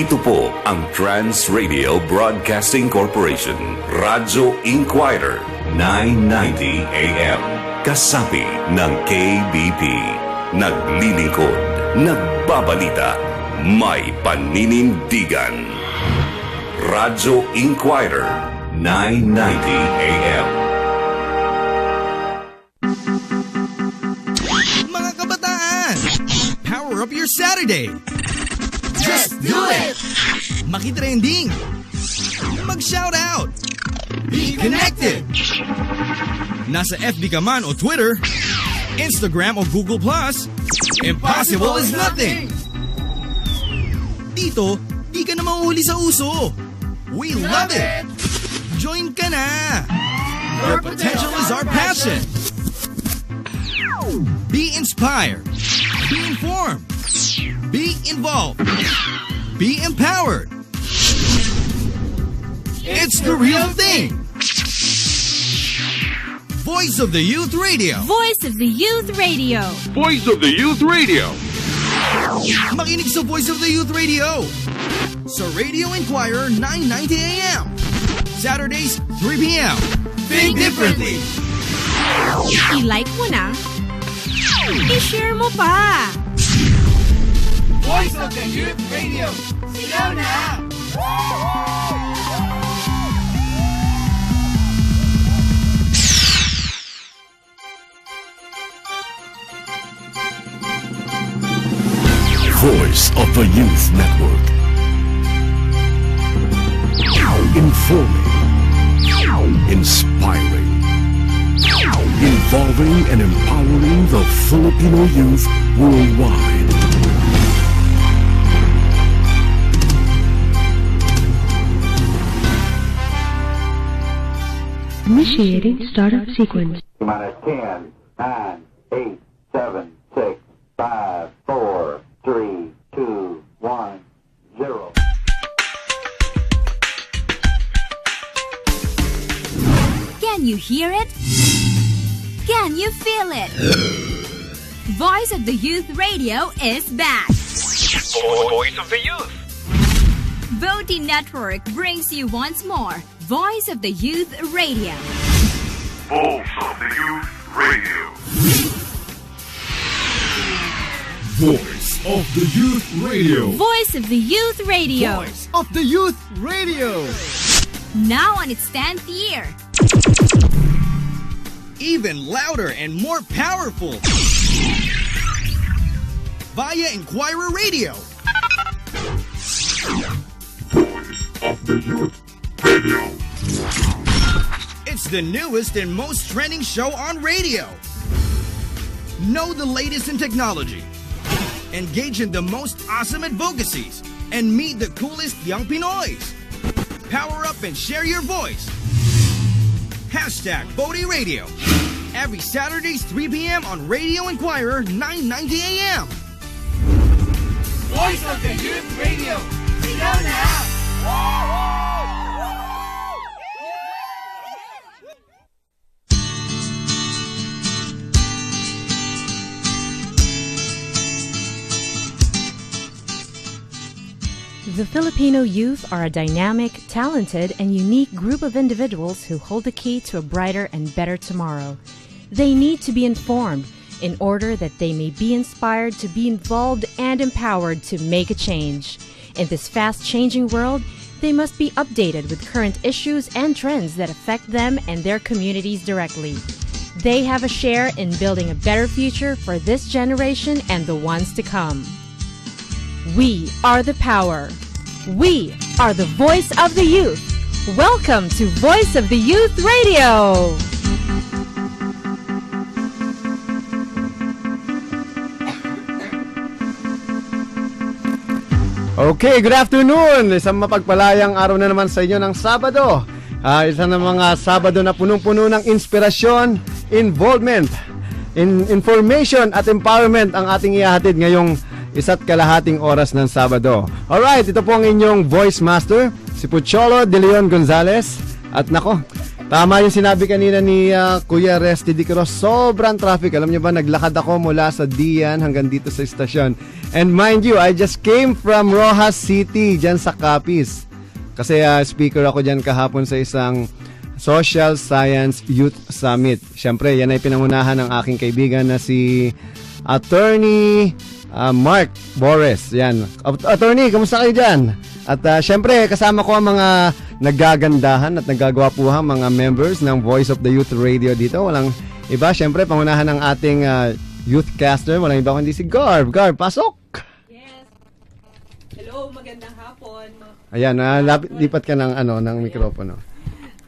Ito po ang Trans Radio Broadcasting Corporation, Radyo Inquirer, 990 AM. Kasapi ng KBP. Naglilingkod, nagbabalita, may paninindigan. Radyo Inquirer, 990 AM. Mga kabataan, power up your Saturday! Just do it! Makitrending! Mag-shoutout! Be connected! Nasa FB ka man o Twitter, Instagram o Google+, impossible is nothing! Dito, di ka na mauhuli sa uso. We love it! Join ka na! Your potential is our passion! Be inspired. Be informed. Be involved. Be empowered. It's the real thing! Voice of the Youth Radio. Voice of the Youth Radio. Voice of the Youth Radio. Makinig sa Voice of the Youth Radio. Sa Radio Inquirer 990 AM. Saturdays 3 PM. Think differently! I-like mo na. I-share mo pa. Voice of the Youth Radio! Sigaw na! Voice of the Youth Network. Informing, inspiring, involving and empowering the Filipino youth worldwide. Initiating startup sequence. Minus 10, 9, 8, 7, 6, 5, 4, 3, 2, 1, 0. Can you hear it? Can you feel it? Voice of the Youth Radio is back. Voice of the Youth. VOTY Network brings you once more Voice of the Youth Radio. Voice of the Youth Radio. Voice of the Youth Radio. Voice of the Youth Radio. Voice of the Youth Radio. Now on its 10th year. Even louder and more powerful. Via Inquirer Radio. Of the Youth Radio. It's the newest and most trending show on radio. Know the latest in technology. Engage in the most awesome advocacies. And meet the coolest young Pinoys. Power up and share your voice. Hashtag VOTY Radio. Every Saturdays 3 PM on Radio Inquirer 990 AM. Voice of the Youth Radio! Sigaw na! The Filipino youth are a dynamic, talented, and unique group of individuals who hold the key to a brighter and better tomorrow. They need to be informed in order that they may be inspired to be involved and empowered to make a change. In this fast-changing world, they must be updated with current issues and trends that affect them and their communities directly. They have a share in building a better future for this generation and the ones to come. We are the power. We are the voice of the youth. Welcome to Voice of the Youth Radio. Okay, good afternoon. Isang mapagpalayang araw na naman sa inyo ng Sabado. Isa na mga Sabado na punong-puno ng inspirasyon, involvement, information at empowerment ang ating ihahatid ngayong 1.5 oras ng Sabado. Alright, ito po ang inyong voice master, si Pucholo De Leon Gonzalez. At nako, tama yung sinabi kanina ni Kuya Resty Di Cruz, sobrang traffic. Alam niyo ba, naglakad ako mula sa Dian hanggang dito sa istasyon. And mind you, I just came from Rojas City, dyan sa Capiz. Kasi speaker ako dyan kahapon sa isang Social Science Youth Summit. Siyempre, yan ay pinangunahan ng aking kaibigan na si Attorney Mark Bores. Yan. Attorney, kamusta kayo dyan? At siyempre, kasama ko ang mga nagagandahan at nagagwapuhan mga members ng Voice of the Youth Radio dito. Walang iba, siyempre, pangunahan ng ating youthcaster. Walang iba kundi si Garb. Garb, pasok! Yes. Hello, magandang hapon. Ayan, lipat ka ng mikropono.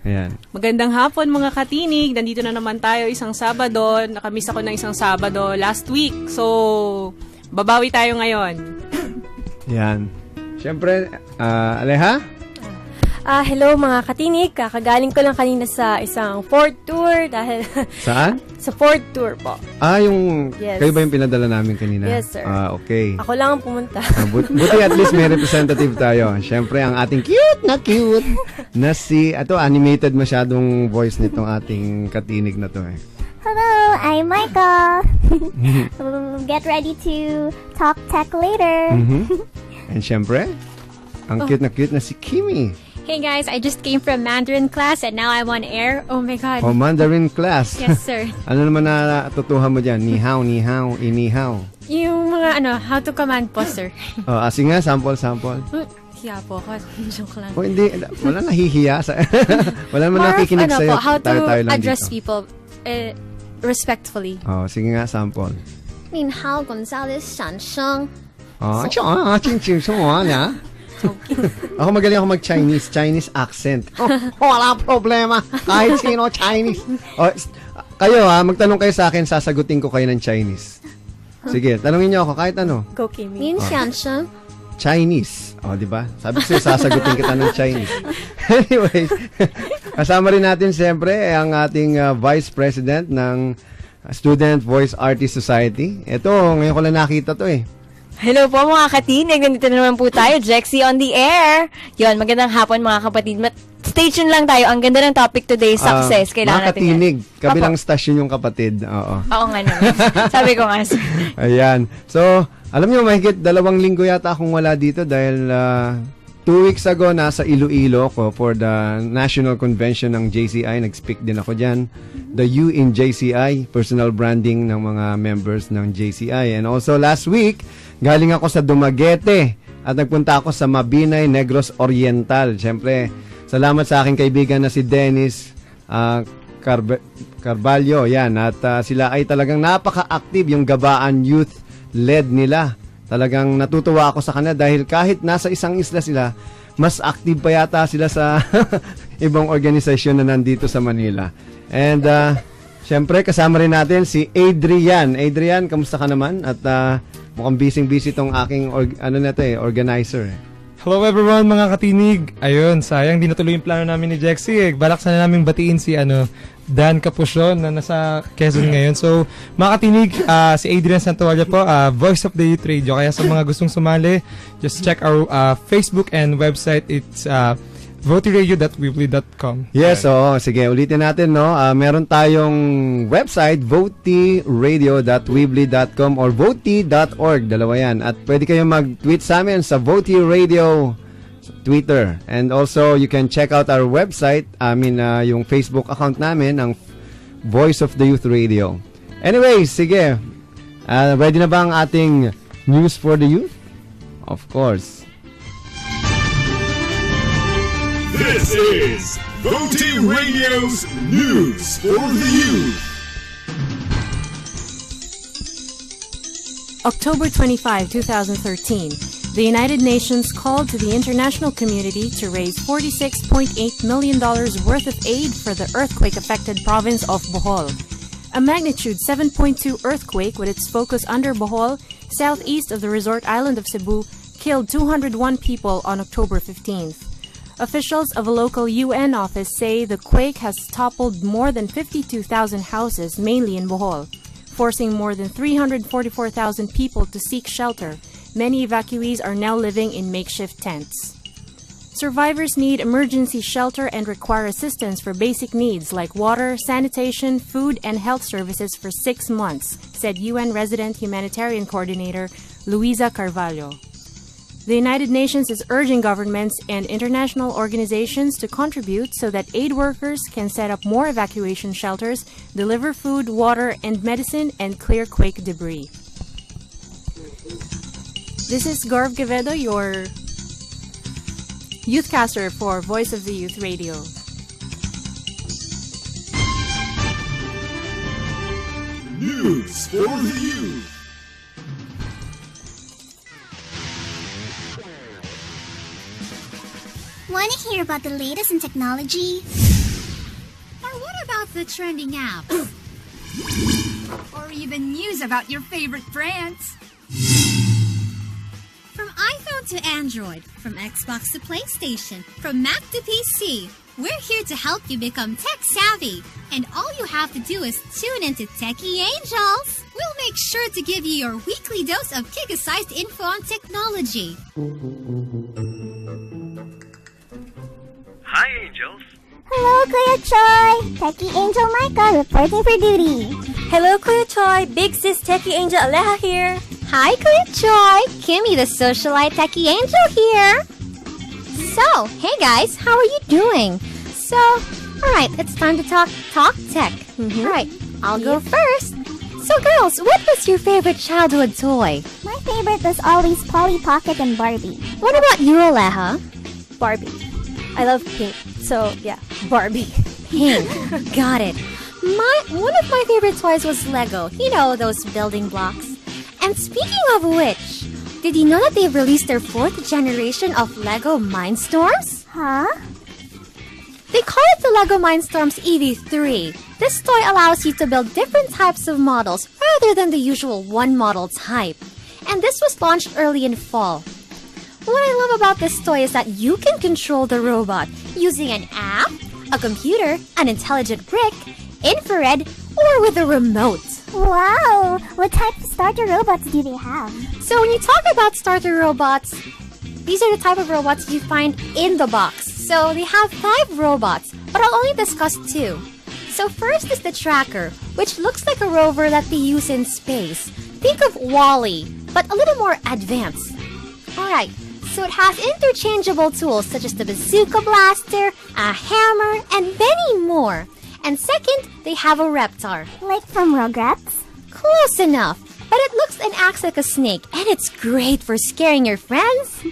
Ayan. Magandang hapon mga katinig. Nandito na naman tayo isang Sabado. Nakamiss ako ng isang Sabado last week. So, babawi tayo ngayon. Ayan. Siyempre, Aleha? Hello mga katinig. Kakagaling ko lang kanina sa isang Ford tour dahil... Saan? Sa Ford tour po. Kayo ba yung pinadala namin kanina? Yes, sir. Okay. Ako lang ang pumunta. Buti at least may representative tayo. Siyempre, ang ating cute na si... animated masyadong voice nitong ating katinig na to eh. Hello, I'm Michael. Get ready to talk tech later. And siyempre, ang cute na si Kimi. Hey guys, I just came from Mandarin class and now I'm on air. Oh my God. Mandarin class. Yes, sir. Ano naman na tutuhan mo dyan? Ni hao, inihaw. Yung mga how to command po, sir. Asi nga, sample. Hiya po ako. Joke lang. Hindi. Wala nahihiya. Wala naman nakikinig sa'yo. How to tayo address dito. people respectfully. Sige nga, sample. 你好 Gonzales 闪生 Ako magaling ako Chinese accent. Wala problema. Kahit sino Chinese. Kayo magtanong kayo sa akin, sasagutin ko kayo ng Chinese. Sige, tanungin niyo ako kahit ano. Go Kimi. 您想生 Chinese. Di ba? Sabi ko sa'yo, sasagutin kita ng Chinese. Anyways, kasama rin natin siyempre ang ating Vice President ng Student Voice Artist Society. Ito, ngayon ko lang nakita to eh. Hello po mga katinig. Nandito na naman po tayo. Jexy on the air. Yun, magandang hapon mga kapatid. Stay tuned lang tayo. Ang ganda ng topic today, success. Kailangan natin katinig. Kabilang stasyon yung kapatid. Oo nga naman. Sabi ko nga. Ayan. So, alam niyo, mahigit 2 linggo yata akong wala dito dahil 2 weeks ago nasa Iloilo ko for the National Convention ng JCI. Nag-speak din ako dyan. The U in JCI, personal branding ng mga members ng JCI. And also last week, galing ako sa Dumaguete at nagpunta ako sa Mabinay, Negros Oriental. Siyempre, salamat sa aking kaibigan na si Dennis Carvalho. Yan. At sila ay talagang napaka-active, yung Gabaan Youth led nila. Talagang natutuwa ako sa kanila dahil kahit nasa isang isla sila, mas active pa yata sila sa ibang organisasyon na nandito sa Manila. And syempre kasama rin natin si Adrian. Adrian, kamusta ka naman? At mukhang busy tong aking organizer. Hello everyone mga katinig. Ayun, sayang di natuloy yung plano namin ni Jexy. Balak sana namin batiin si Dan Capuchon na nasa Quezon ngayon. So, mga katinig, si Adrian Santoalla po, Voice of the Youth Radio. Kaya sa mga gustong sumali, just check our Facebook and website. It's votiradio.weebly.com. Yes, sige, ulitin natin, no? Meron tayong website, votiradio.weebly.com or voti.org, dalawa yan. At pwede kayong mag-tweet sa amin sa Voti Radio Twitter. And also, you can check out our website, yung Facebook account namin, ang Voice of the Youth Radio. Anyway, sige. Ready na ba ang ating news for the youth? Of course. This is Voti Radio's News for the Youth. October 25, 2013, the United Nations called to the international community to raise $46.8 million worth of aid for the earthquake-affected province of Bohol. A magnitude 7.2 earthquake with its focus under Bohol, southeast of the resort island of Cebu, killed 201 people on October 15th. Officials of a local UN office say the quake has toppled more than 52,000 houses, mainly in Bohol, forcing more than 344,000 people to seek shelter. Many evacuees are now living in makeshift tents. Survivors need emergency shelter and require assistance for basic needs like water, sanitation, food, and health services for 6 months, said UN resident humanitarian coordinator Luisa Carvalho. The United Nations is urging governments and international organizations to contribute so that aid workers can set up more evacuation shelters, deliver food, water, and medicine, and clear quake debris. This is Garv Quevedo, your youthcaster for Voice of the Youth Radio. News for the Youth. Want to hear about the latest in technology? Or what about the trending apps? Or even news about your favorite brands? From iPhone to Android, from Xbox to PlayStation, from Mac to PC, we're here to help you become tech-savvy. And all you have to do is tune into Techie Angels. We'll make sure to give you your weekly dose of giga-sized info on technology. Hi, Angels. Hello, Kuya Choi. Techie Angel Micah reporting for duty. Hello, Kuya Choi. Big sis Techie Angel Aleha here. Hi, Kuya Choi. Kimmy, the socialite Techie Angel here. So, hey guys, how are you doing? So, alright, it's time to talk tech. Alright, I'll go first. So girls, what was your favorite childhood toy? My favorite was always Polly Pocket and Barbie. What about you, Aleha? Barbie. I love pink. So, yeah, Barbie. Pink. Got it. One of my favorite toys was Lego. You know, those building blocks. And speaking of which, did you know that they've released their 4th generation of Lego Mindstorms? Huh? They call it the Lego Mindstorms EV3. This toy allows you to build different types of models rather than the usual one model type. And this was launched early in fall. What I love about this toy is that you can control the robot using an app, a computer, an intelligent brick, infrared, or with a remote. Wow! What type of starter robots do they have? So when you talk about starter robots, these are the type of robots you find in the box. So they have 5 robots, but I'll only discuss 2. So first is the Tracker, which looks like a rover that they use in space. Think of WALL-E, but a little more advanced. Alright, so it has interchangeable tools such as the bazooka blaster, a hammer, and many more. And second, they have a Reptar. Like from Rugrats? Close enough, but it looks and acts like a snake, and it's great for scaring your friends.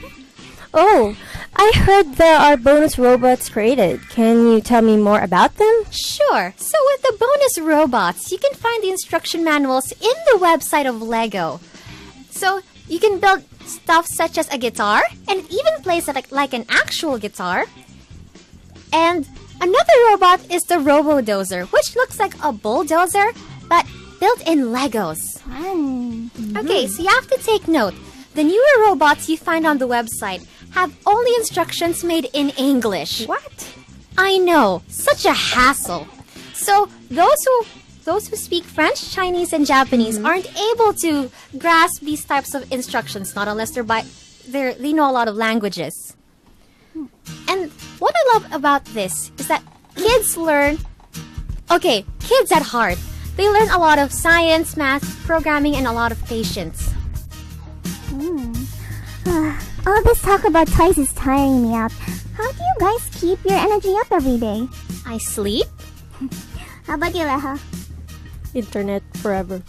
Oh, I heard there are bonus robots created. Can you tell me more about them? Sure. So with the bonus robots, you can find the instruction manuals in the website of Lego. So you can build stuff such as a guitar, and it even plays like an actual guitar. And another robot is the Robodozer, which looks like a bulldozer, but built in Legos. Okay, so you have to take note. The newer robots you find on the website have only instructions made in English. What? I know, such a hassle. So those who speak French, Chinese, and Japanese aren't able to grasp these types of instructions, not unless they know a lot of languages. And what I love about this is that kids at heart, they learn a lot of science, math, programming, and a lot of patience. All this talk about toys is tiring me out. How do you guys keep your energy up every day? I sleep. How about you, Leha? Internet forever.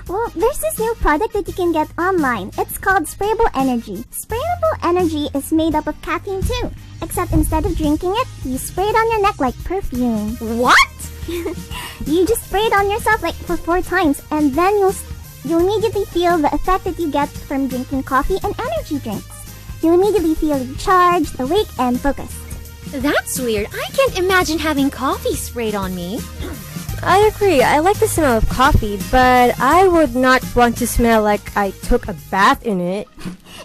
Well, there's this new product that you can get online. It's called Sprayable Energy. Sprayable Energy is made up of caffeine too. Except instead of drinking it, you spray it on your neck like perfume. What? You just spray it on yourself like for 4 times, and then you'll immediately feel the effect that you get from drinking coffee and energy drinks. You'll immediately feel recharged, awake, and focused. That's weird. I can't imagine having coffee sprayed on me. I agree. I like the smell of coffee, but I would not want to smell like I took a bath in it.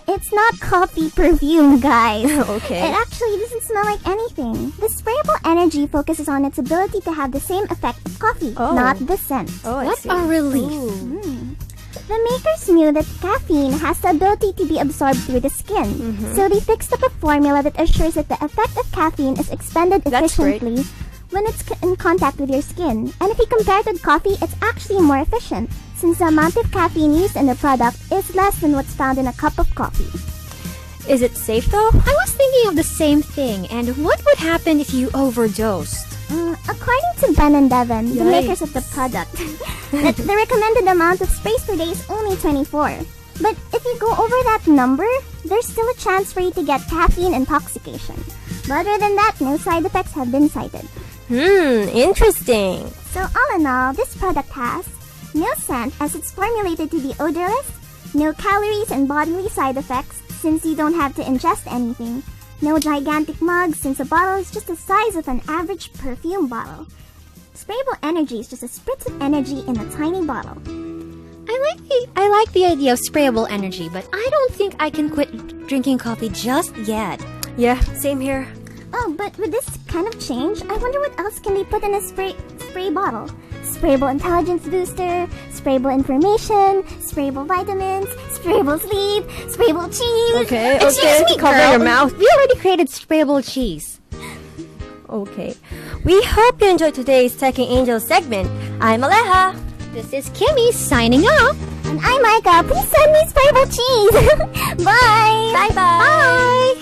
It's not coffee perfume, guys. Okay. It actually doesn't smell like anything. The Sprayable Energy focuses on its ability to have the same effect of coffee, not the scent. Oh, what a relief. The makers knew that caffeine has the ability to be absorbed through the skin. So they fixed up a formula that assures that the effect of caffeine is expended efficiently when it's in contact with your skin. And if you compare it with coffee, it's actually more efficient, since the amount of caffeine used in the product is less than what's found in a cup of coffee. Is it safe though? I was thinking of the same thing. And what would happen if you overdosed? According to Ben and Devon, the Yikes. makers of the product, the recommended amount of sprays per day is only 24. But if you go over that number, there's still a chance for you to get caffeine intoxication. But other than that, no side effects have been cited. Interesting. So all in all, this product has no scent as it's formulated to be odorless, no calories and bodily side effects since you don't have to ingest anything, no gigantic mugs since a bottle is just the size of an average perfume bottle. Sprayable energy is just a spritz of energy in a tiny bottle. I like the idea of sprayable energy, but I don't think I can quit drinking coffee just yet. Yeah, same here. Oh, but with this kind of change, I wonder what else can be put in a spray bottle. Sprayable intelligence booster, sprayable information, sprayable vitamins, sprayable sleep, sprayable cheese. Okay, Excuse me, cover girl. your mouth. We already created sprayable cheese. Okay. We hope you enjoyed today's Techie Angel segment. I'm Aleha. This is Kimmy signing off. And I'm Micah. Please send me sprayable cheese. Bye. Bye-bye. Bye.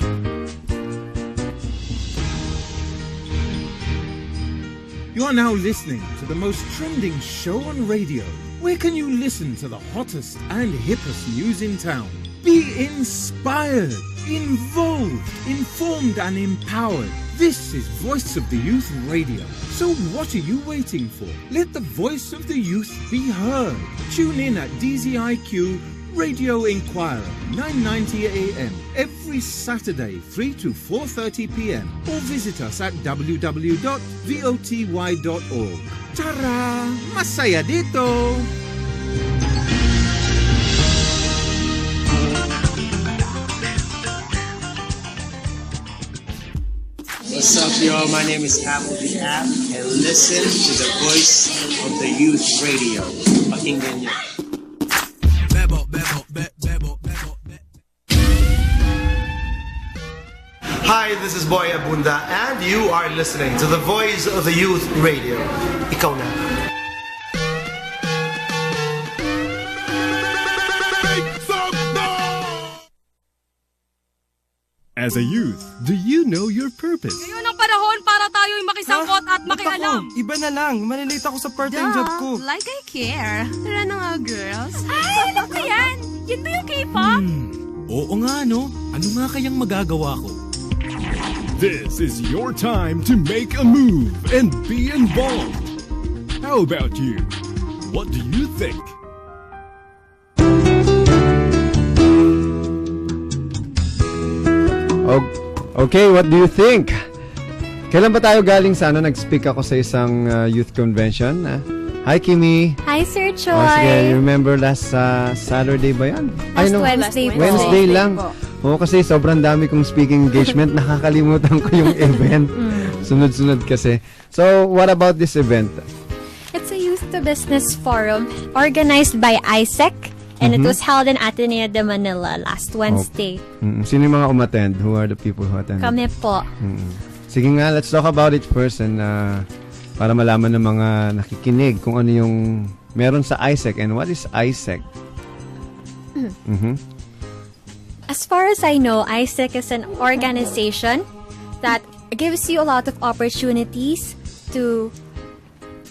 You are now listening to the most trending show on radio. Where can you listen to the hottest and hippest news in town? Be inspired, involved, informed and empowered. This is Voice of the Youth Radio. So what are you waiting for? Let the voice of the youth be heard. Tune in at DZIQ Radio Inquirer, 9:90 a.m. every Saturday, 3 to 4:30 p.m. or visit us at www.voty.org. Tara! Masaya dito! What's up, y'all? My name is Apple the App, and listen to the Voice of the Youth Radio. Pakinggan niyo. Hi, this is Boy Abunda, and you are listening to the Voice of the Youth Radio. Ikaw na. As a youth, do you know your purpose? Ngayon ang panahon para tayo'y makisangkot at makialam. Iba na lang. Malilate ako sa part-time job ko. Like I care. Tara na nga, girls. Ay, alam ko yan. Yun ba yung K-pop? Oo nga, no? Ano nga kayang magagawa ko? This is your time to make a move and be involved. How about you? What do you think? Okay, what do you think? Kailan ba tayo galing sa nag-speak ako sa isang youth convention? Hi, Kimi. Hi, Sir Choi. Sige, remember last Saturday ba yan? Wednesday lang. Oo, kasi sobrang dami kong speaking engagement. Nakakalimutan ko yung event. Sunod-sunod kasi. So, what about this event? It's a youth to business forum organized by ISEC. And it was held in Ateneo de Manila last Wednesday. Sino yung mga umattend? Who are the people who attended? Kami po. Sige nga, let's talk about it first and para malaman ng mga nakikinig kung ano yung meron sa ISEC and what is ISEC? As far as I know, ISEC is an organization that gives you a lot of opportunities to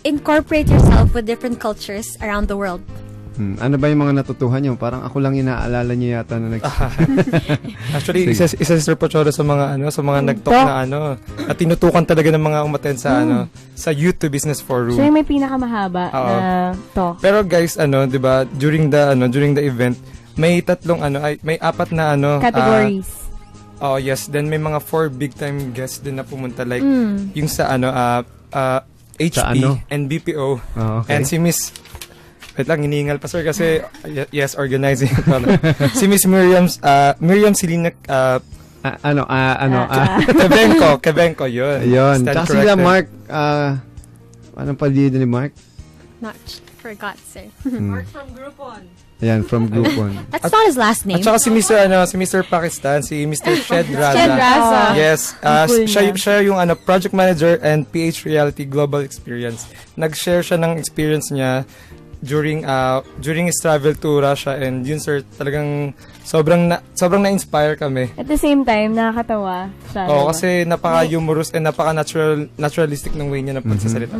incorporate yourself with different cultures around the world. Ano ba yung mga natutuhan nyo? Parang ako lang inaalala nyo yata na Actually, isa si Sir Pocholo sa mga nag-talk na at tinutukan talaga ng mga umattend sa sa Youth to Business Forum. Siya may pinakamahaba na talk. Pero guys, 'di ba, during the event, may may apat na categories. Yes, then may mga 4 big time guests din na pumunta like yung sa HP and BPO and si Miss wait lang, hinihingal pa sir kasi yes, organizing. Si Miss Miriam Selena Kebenko yun. Ayun. Tsaka sila Mark, anong palido ni Mark? Forgot, sir. Mark from Groupon. Ayan, from Groupon. That's not his last name. At saka si Mr. Pakistan, si Mr. Shed Raza. Shed Raza. Yes, Cool siya yung project manager and PH Reality Global Experience. Nag-share siya ng experience niya during his travel to Russia, and yun sir, talagang sobrang na-inspire kami. At the same time, nakakatawa siya. Oo, kasi napaka-humorous and napaka-naturalistic ng way niya na pagsasalita.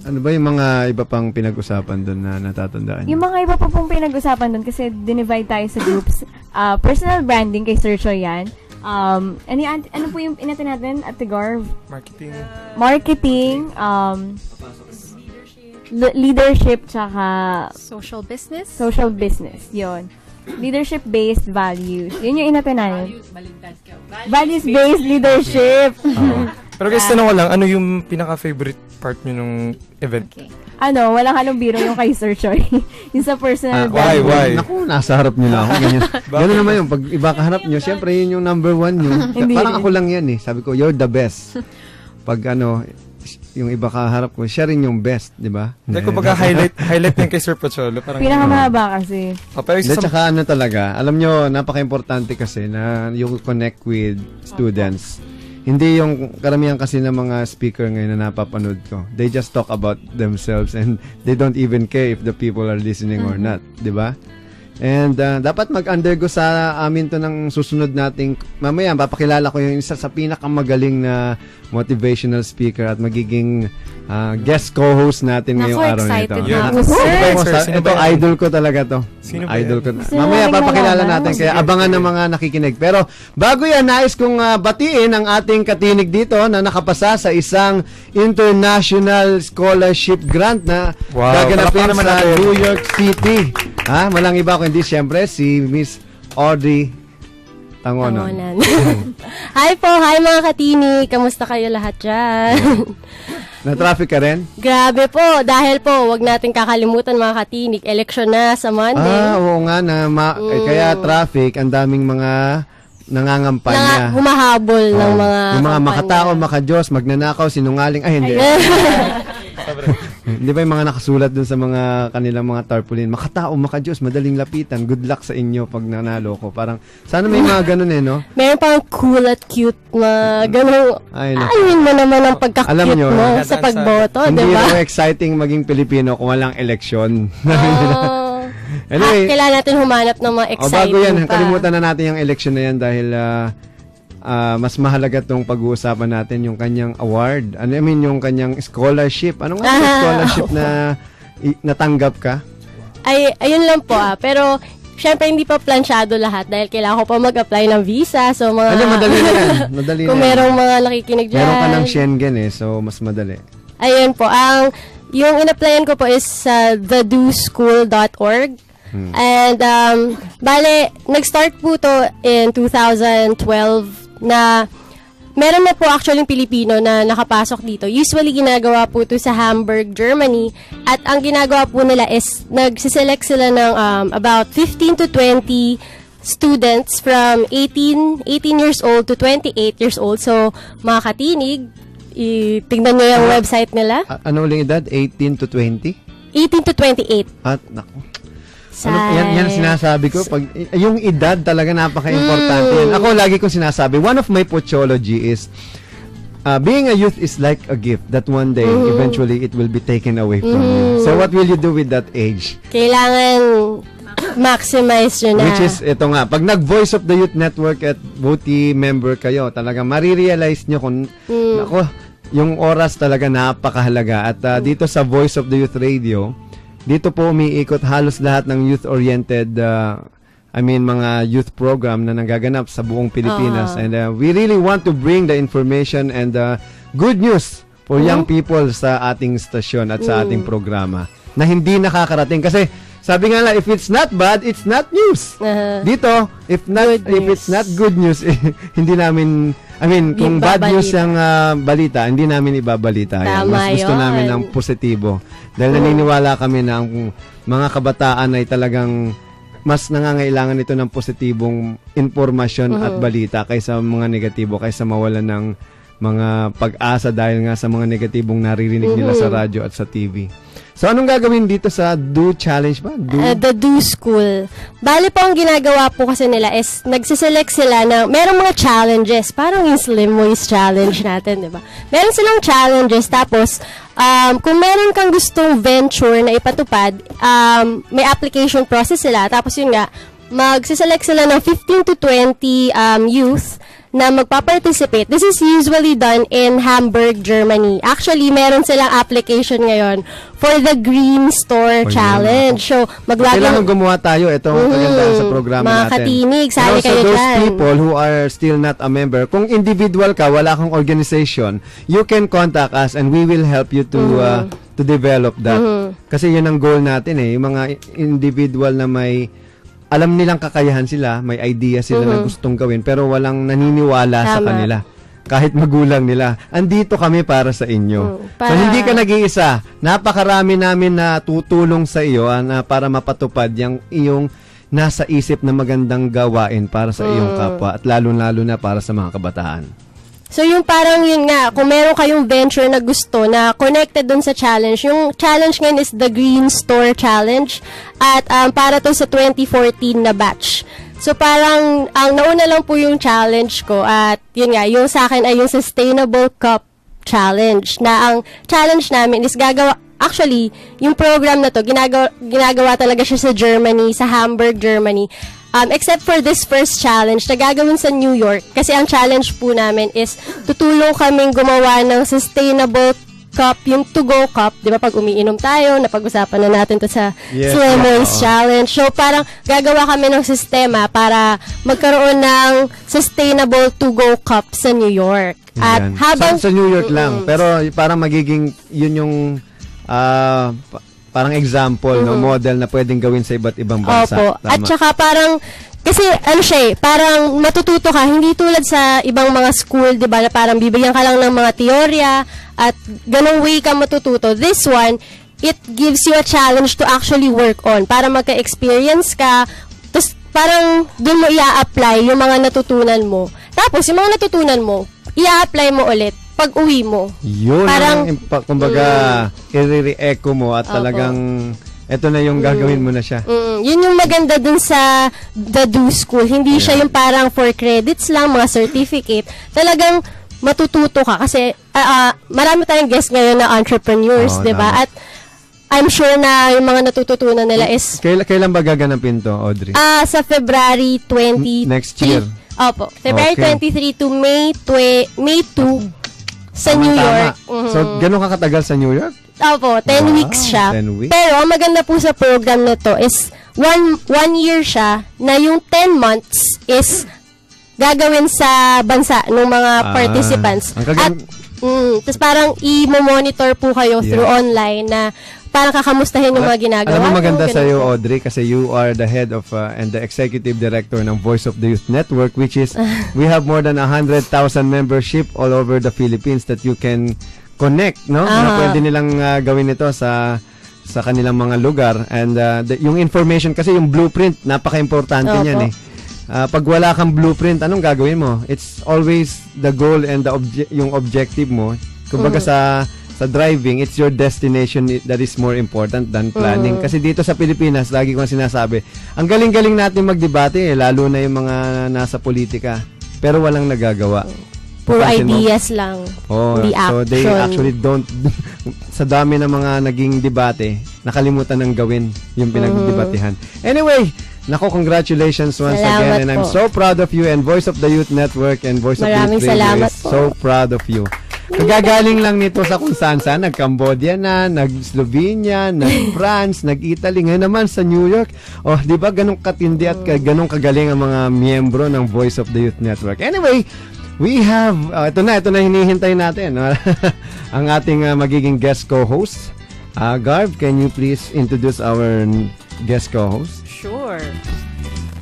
Ano ba yung mga iba pang pinag-usapan doon na natatandaan? Yung mga iba pa pong pinag-usapan doon kasi dinivide tayo sa groups. Personal branding kay Sir Choi yan. Ano po yung inatin natin at the Garv? Marketing. Leadership tsaka social business, yon. Leadership-based values. Yun yung inatin natin. Values-based leadership. Pero guys, tanong ko lang, ano yung pinaka-favorite part nyo nung event? Okay. Walang halong biro yung kay Sir Choi. Yung sa personal branding. Why? Naku, nasa harap nyo lang ako. Ganyan. Ganun naman yung pag iba kaharap nyo, syempre yun yung number one nyo. Parang ako lang yan eh. Sabi ko, you're the best. Pag yung iba kaharap ko, siya rin yung best, di ba? Hindi, kumbaga highlight yung kay Sir Pocholo. Pinakamahaba kasi. Tsaka talaga, alam nyo, napaka-importante kasi na you connect with students. Hindi yung karamihan kasi ng mga speaker ngayon na napapanood ko. They just talk about themselves and they don't even care if the people are listening or not, di ba? And dapat mag-undergo sa amin to ng susunod nating mamaya papakilala ko yung isa sa pinakamagaling na motivational speaker at magiging guest co-host natin ngayong araw na ito. Ito idol ko talaga to. Idol ko. Mamaya papakilala natin kaya abangan ng mga nakikinig. Pero bago yan, nais kong batiin ang ating katinig dito na nakapasa sa isang international scholarship grant na gaganapin sa New York City. Walang iba kundi siyempre si Miss Audrey Tangonon. Hi po, hi mga katini. Kamusta kayo lahat dyan? Na-traffic ka rin? Grabe po, dahil po, wag natin kakalimutan mga katinik, election na sa Monday. Oo nga, kaya traffic, ang daming mga nangangampanya. Humahabol ng mga yung mga makatao, makadiyos, magnanakaw, sinungaling. Ay, hindi. Hindi ba yung mga nakasulat dun sa mga kanilang mga tarpaulin? Makatao, makadiyos, madaling lapitan. Good luck sa inyo pag nanalo ko. Parang, sana may mga ganun no? Meron pang cool at cute na ganun. Ayun mo naman ang pagka-cute mo sa pagboto, hindi diba? Hindi exciting maging Pilipino kung walang eleksyon. Anyway, kailangan natin humanap ng mga exciting bago yan, kalimutan na natin yung election na yan dahil mas mahalaga itong pag-uusapan natin yung kanyang award. Yung kanyang scholarship. Ano nga scholarship na natanggap ka? Ayun lang po Pero, syempre hindi pa plansyado lahat dahil kailangan ko pa mag-apply ng visa. So, madali na yan. Madali kung merong mga nakikinig dyan. Meron ka ng Schengen so mas madali. Ayun po. Yung in-applyan ko po is thedoschool.org. And, bale, nag-start po to in 2012 na meron na po actually Pilipino na nakapasok dito. Usually, ginagawa po to sa Hamburg, Germany. At ang ginagawa po nila is nagsiselect sila ng about 15 to 20 students from 18 years old to 28 years old. So, mga katinig, tingnan nyo yung website nila. Ano uling edad? 18 to 20? 18 to 28. Naku. Yan sinasabi ko. Yung edad talaga napaka-importante yan. Ako lagi kong sinasabi, one of my pochology is, being a youth is like a gift that one day, eventually, it will be taken away from you. So what will you do with that age? Kailangan maximize yun na. Which is, ito nga, pag nag-Voice of the Youth Network at VOTI member kayo, talaga marirealize nyo kung, yung oras talaga napakahalaga. At dito sa Voice of the Youth Radio, dito po umiikot halos lahat ng youth-oriented, mga youth program na nagaganap sa buong Pilipinas. And we really want to bring the information and good news for young people sa ating stasyon at sa ating programa na hindi nakakarating. Kasi sabi nga lang, if it's not bad, it's not news. Dito, if it's not good news, hindi namin, kung bad news ang balita, hindi namin ibabalita. Mas gusto namin ng positibo. Dahil naniniwala kami na ang mga kabataan ay talagang mas nangangailangan ito ng positibong informasyon at balita kaysa mga negatibo, kaysa mawalan ng mga pag-asa dahil nga sa mga negatibong naririnig nila sa radyo at sa TV. So, anong gagawin dito sa Do Challenge ba? The Do School. Bale po, ang ginagawa po kasi nila is, nagsiselect sila ng, merong mga challenges, parang yung Slim Waist Challenge natin, di ba? Meron silang challenges, tapos, kung meron kang gustong venture na ipatupad, may application process sila, tapos yun nga, magsiselect sila ng 15 to 20 youth na magpa-participate. This is usually done in Hamburg, Germany. Actually, meron silang application ngayon for the Green Store Challenge. So, kailangan gumawa tayo. Ito ang kagandaan sa programa mga natin. katinig, sali kayo those dyan. people who are still not a member, kung individual ka, wala kang organization, you can contact us and we will help you to develop that. Kasi yun ang goal natin yung mga individual na may alam nilang kakayahan sila, may idea sila na gustong gawin, pero walang naniniwala sa kanila. Kahit magulang nila. Andito kami para sa inyo. So, hindi ka nag-iisa. Napakarami namin na tutulong sa iyo para mapatupad yung iyong nasa isip na magandang gawain para sa iyong kapwa at lalo-lalo na para sa mga kabataan. So, yung parang yun nga, kung meron kayong venture na gusto na connected dun sa challenge, yung challenge ngayon is the Green Store Challenge at para to sa 2014 na batch. So, parang ang nauna lang po yung challenge ko at yun nga, yung sa akin ay yung Sustainable Cup Challenge na ang challenge namin is actually, yung program na to, ginagawa talaga siya sa Germany, sa Hamburg, Germany. Except for this first challenge na gagawin sa New York, kasi ang challenge po namin is tutulong kaming gumawa ng sustainable cup, yung to-go cup, di ba pag umiinom tayo, napag-usapan na natin to sa Slim Waist Challenge. So parang gagawa kami ng sistema para magkaroon ng sustainable to-go cup sa New York. At habang sa New York lang, pero parang magiging yun yung parang example, no, model na pwedeng gawin sa iba't ibang bansa. Opo. At saka parang, kasi ano siya parang matututo ka, hindi tulad sa ibang mga school, di ba, na parang bibigyan ka lang ng mga teorya at ganung way ka matututo. This one, it gives you a challenge to actually work on para magka-experience ka, tapos parang dun mo i-apply yung mga natutunan mo. Tapos, yung mga natutunan mo, i-apply mo ulit pag uwi mo. Yun, parang, kumbaga, i-re-echo mo at talagang, eto na yung gagawin mo na siya. Yun yung maganda dun sa The Do School. Hindi siya yung parang for credits lang, mga certificate. Talagang matututo ka kasi marami tayong guests ngayon na entrepreneurs, di ba? At I'm sure na yung mga natututunan nila is... Kailan ba gaganapin to, Audrey? Sa February 20... Next year? Opo. February 23 to May 2 sa New York. So, gano'n ka katagal sa New York? Opo, 10 weeks siya. 10 weeks. Pero, ang maganda po sa program na to is, one year siya, na yung 10 months is gagawin sa bansa ng mga participants. At, tapos parang i-monitor po kayo through online na parang kakamustahin yung mga ginagawa. Alam mo maganda sa iyo, Audrey, kasi you are the head of and the executive director ng Voice of the Youth Network, which is we have more than 100,000 membership all over the Philippines that you can connect, no? Na pwede nilang gawin ito sa kanilang mga lugar. And yung information, kasi yung blueprint, napaka-importante niyan pag wala kang blueprint, anong gagawin mo? It's always the goal and yung objective mo. Kumbaga sa driving, it's your destination that is more important than planning. Kasi dito sa Pilipinas, lagi kong sinasabi, ang galing-galing natin magdebate, lalo na yung mga nasa politika. Pero walang nagagawa. Puro ideas lang. Hindi action. So they actually don't, sa dami ng mga naging debate, nakalimutan ng gawin yung pinagdebatehan. Anyway, nako, congratulations once again. And I'm so proud of you and Voice of the Youth Network and Voice of the Youth Radio is so proud of you. Kagagaling lang nito sa kung saan nag-Cambodia na, nag-Slovenia, nag-France, nag-Italy, ngayon naman sa New York. Oh, di ba ganun katindi at ganun kagaling ang mga miyembro ng Voice of the Youth Network. Anyway, we have, ito na hinihintay natin. Ang ating magiging guest co-host. Garb, can you please introduce our guest co-host? Sure.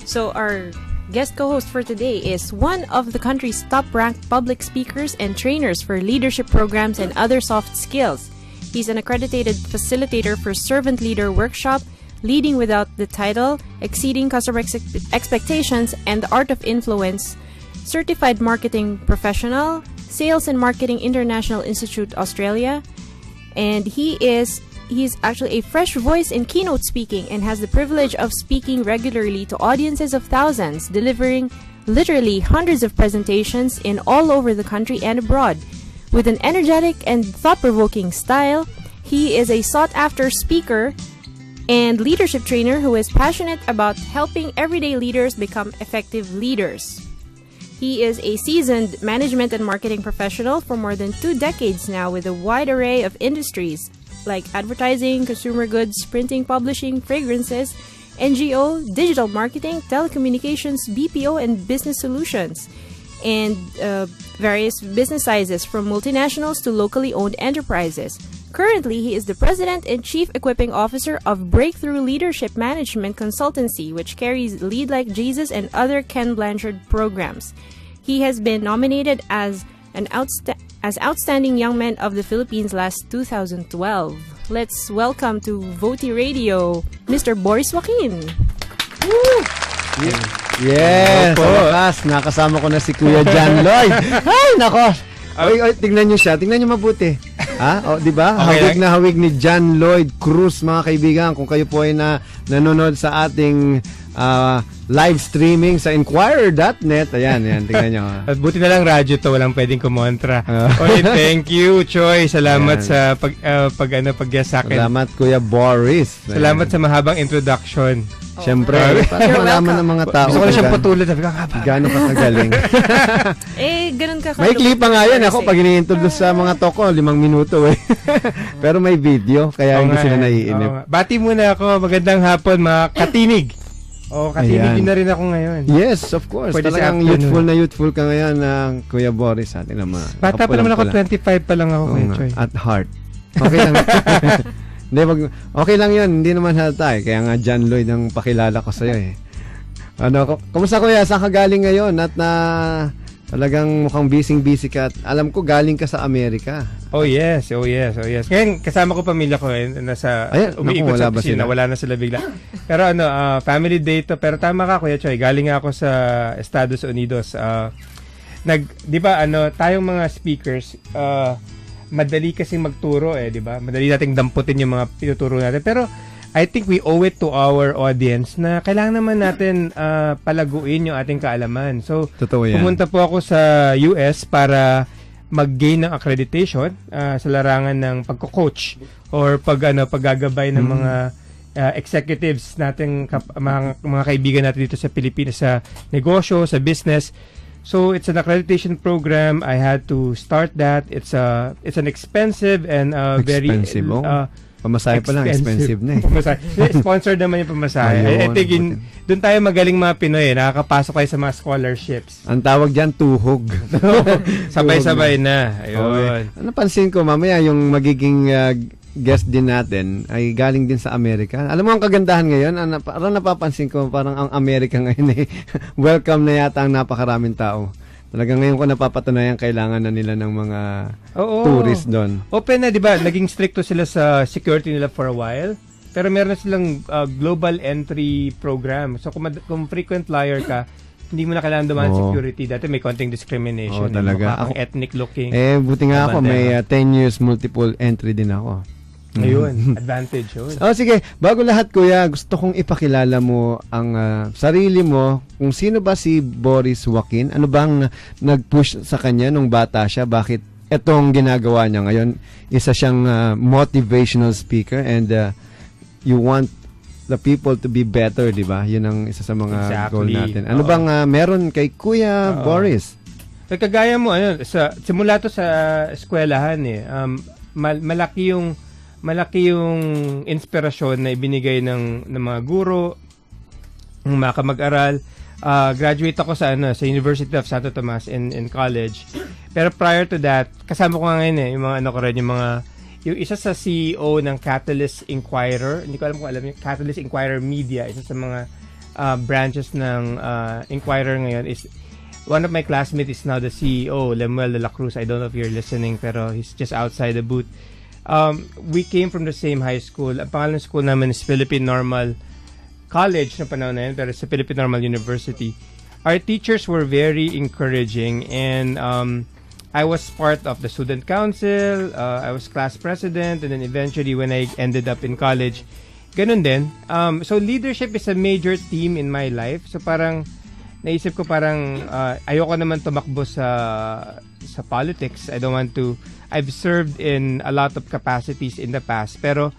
So our guest co-host for today is one of the country's top-ranked public speakers and trainers for leadership programs and other soft skills. He's an accredited facilitator for Servant Leader Workshop, Leading Without the Title, Exceeding Customer Expectations, and the Art of Influence, Certified Marketing Professional, Sales and Marketing International Institute Australia, and he he's actually a fresh voice in keynote speaking and has the privilege of speaking regularly to audiences of thousands, delivering literally hundreds of presentations in all over the country and abroad. With an energetic and thought-provoking style, he is a sought-after speaker and leadership trainer who is passionate about helping everyday leaders become effective leaders. He is a seasoned management and marketing professional for more than 2 decades now with a wide array of industries like advertising, consumer goods, printing, publishing, fragrances, NGO, digital marketing, telecommunications, BPO, and business solutions, and various business sizes from multinationals to locally owned enterprises. Currently, he is the President and Chief Equipping Officer of Breakthrough Leadership Management Consultancy, which carries Lead Like Jesus and other Ken Blanchard programs. He has been nominated as Outstanding Young Man of the Philippines last 2012. Let's welcome to Voti Radio, Mr. Boris Joaquin. Yes, sa wakas, nakasama ko na si Kuya John Lloyd. Ay, nako. Oy, tingnan niyo siya. Tingnan niyo mabuti. Ha? O, di ba? Okay, hawig na hawig ni John Lloyd Cruz, mga kaibigan. Kung kayo po ay nanonood sa ating live streaming sa Inquirer.net. Ayan, tingnan niyo. At buti na lang radyo to, walang pwedeng kumontra. Okay, thank you, Choi. Salamat sa pag-guest sa akin. Salamat, Kuya Boris. Salamat sa mahabang introduction. Siyempre, para malaman ng mga tao. Gusto ko na siyang patuloy. Sabi ko, gano'n ka kagaling. Ganun ka. May clip pa nga yan. Ako, pag ini-introduce sa mga toko, 5 minuto eh. Pero may video, kaya hindi sila naiinip. Bati muna ako. Magandang hapon, mga katinig. Katinig na rin ako ngayon. Yes, of course. Pwede talagang youthful ka ngayon ng Kuya Boris. Atin naman. Bata pa naman ako, 25 pa lang ako, Kuya Choy. At heart. Okay lang. Okay lang yun, hindi naman halata eh. Kaya nga John Lloyd ang pakilala ko sa'yo eh. Kumusta Kuya? Saan ka galing ngayon? At talagang mukhang busy ka. At alam ko galing ka sa Amerika. Oh yes. Ngayon, kasama ko pamilya ko eh. Umiikot sa opisina. Wala na sila bigla. Pero family day to. Pero tama ka Kuya Choy. Galing ako sa Estados Unidos. Di ba tayong mga speakers, madali kasing magturo di ba? Madali nating damputin yung mga tinuturo natin. Pero I think we owe it to our audience na kailangan naman natin palaguin yung ating kaalaman. So, pumunta po ako sa US para mag-gain ng accreditation sa larangan ng pagko-coach or paggagabay ng mga executives nating mga kaibigan natin dito sa Pilipinas sa negosyo, sa business. So it's an accreditation program. I had to start that. It's an expensive and very pamasahe pa lang expensive na eh. Sponsored naman yung pamasahe. I think doon tayo magaling mga Pinoy, nakakapasok tayo sa mga scholarships. Ang tawag diyan tuhog. Sabay-sabay na. Ayun. Okay. Napansin ko mamaya yung magiging guest din natin ay galing din sa Amerika. Alam mo ang kagandahan ngayon, parang napapansin ko parang ang Amerika ngayon eh, welcome na yata ang napakaraming tao. Talagang ngayon ko napapatunayan kailangan na nila ng mga tourist doon. Open na, di ba? Naging stricto sila sa security nila for a while. Pero meron na silang global entry program. So kung frequent flyer ka, hindi mo na kailangan dumaan security. Dati may konting discrimination. Talaga. Ang ethnic looking. Buti nga ako, may 10 years multiple entry din ako. Ayun, advantage yun. Sige, bago lahat Kuya, gusto kong ipakilala mo ang sarili mo, kung sino ba si Boris Joaquin, ano bang nag-push sa kanya nung bata siya, bakit etong ginagawa niya ngayon, isa siyang motivational speaker and you want the people to be better, di ba? Yun ang isa sa mga goal natin. Ano bang meron kay Kuya Boris? Kagaya mo, simula to sa eskwelahan eh. Malaki yung inspirasyon na ibinigay ng mga guro, ng mga kamag-aral. Graduate ako sa University of Santo Tomas in college. Pero prior to that, kasama ko nga ngayon yung isa sa CEO ng Catalyst Inquirer. Hindi ko alam kung alam yung Catalyst Inquirer Media. Isa sa mga branches ng Inquirer ngayon is one of my classmates is now the CEO, Lemuel de la Cruz. I don't know if you're listening, pero he's just outside the booth. We came from the same high school. Ang pangalan ng school namin is Philippine Normal College na panahon na yun, pero sa Philippine Normal University. Our teachers were very encouraging and I was part of the student council, I was class president, and then eventually when I ended up in college, ganun din. So leadership is a major theme in my life. So parang naisip ko parang ayoko naman tumakbo sa politics. I don't want to. I've served in a lot of capacities in the past, pero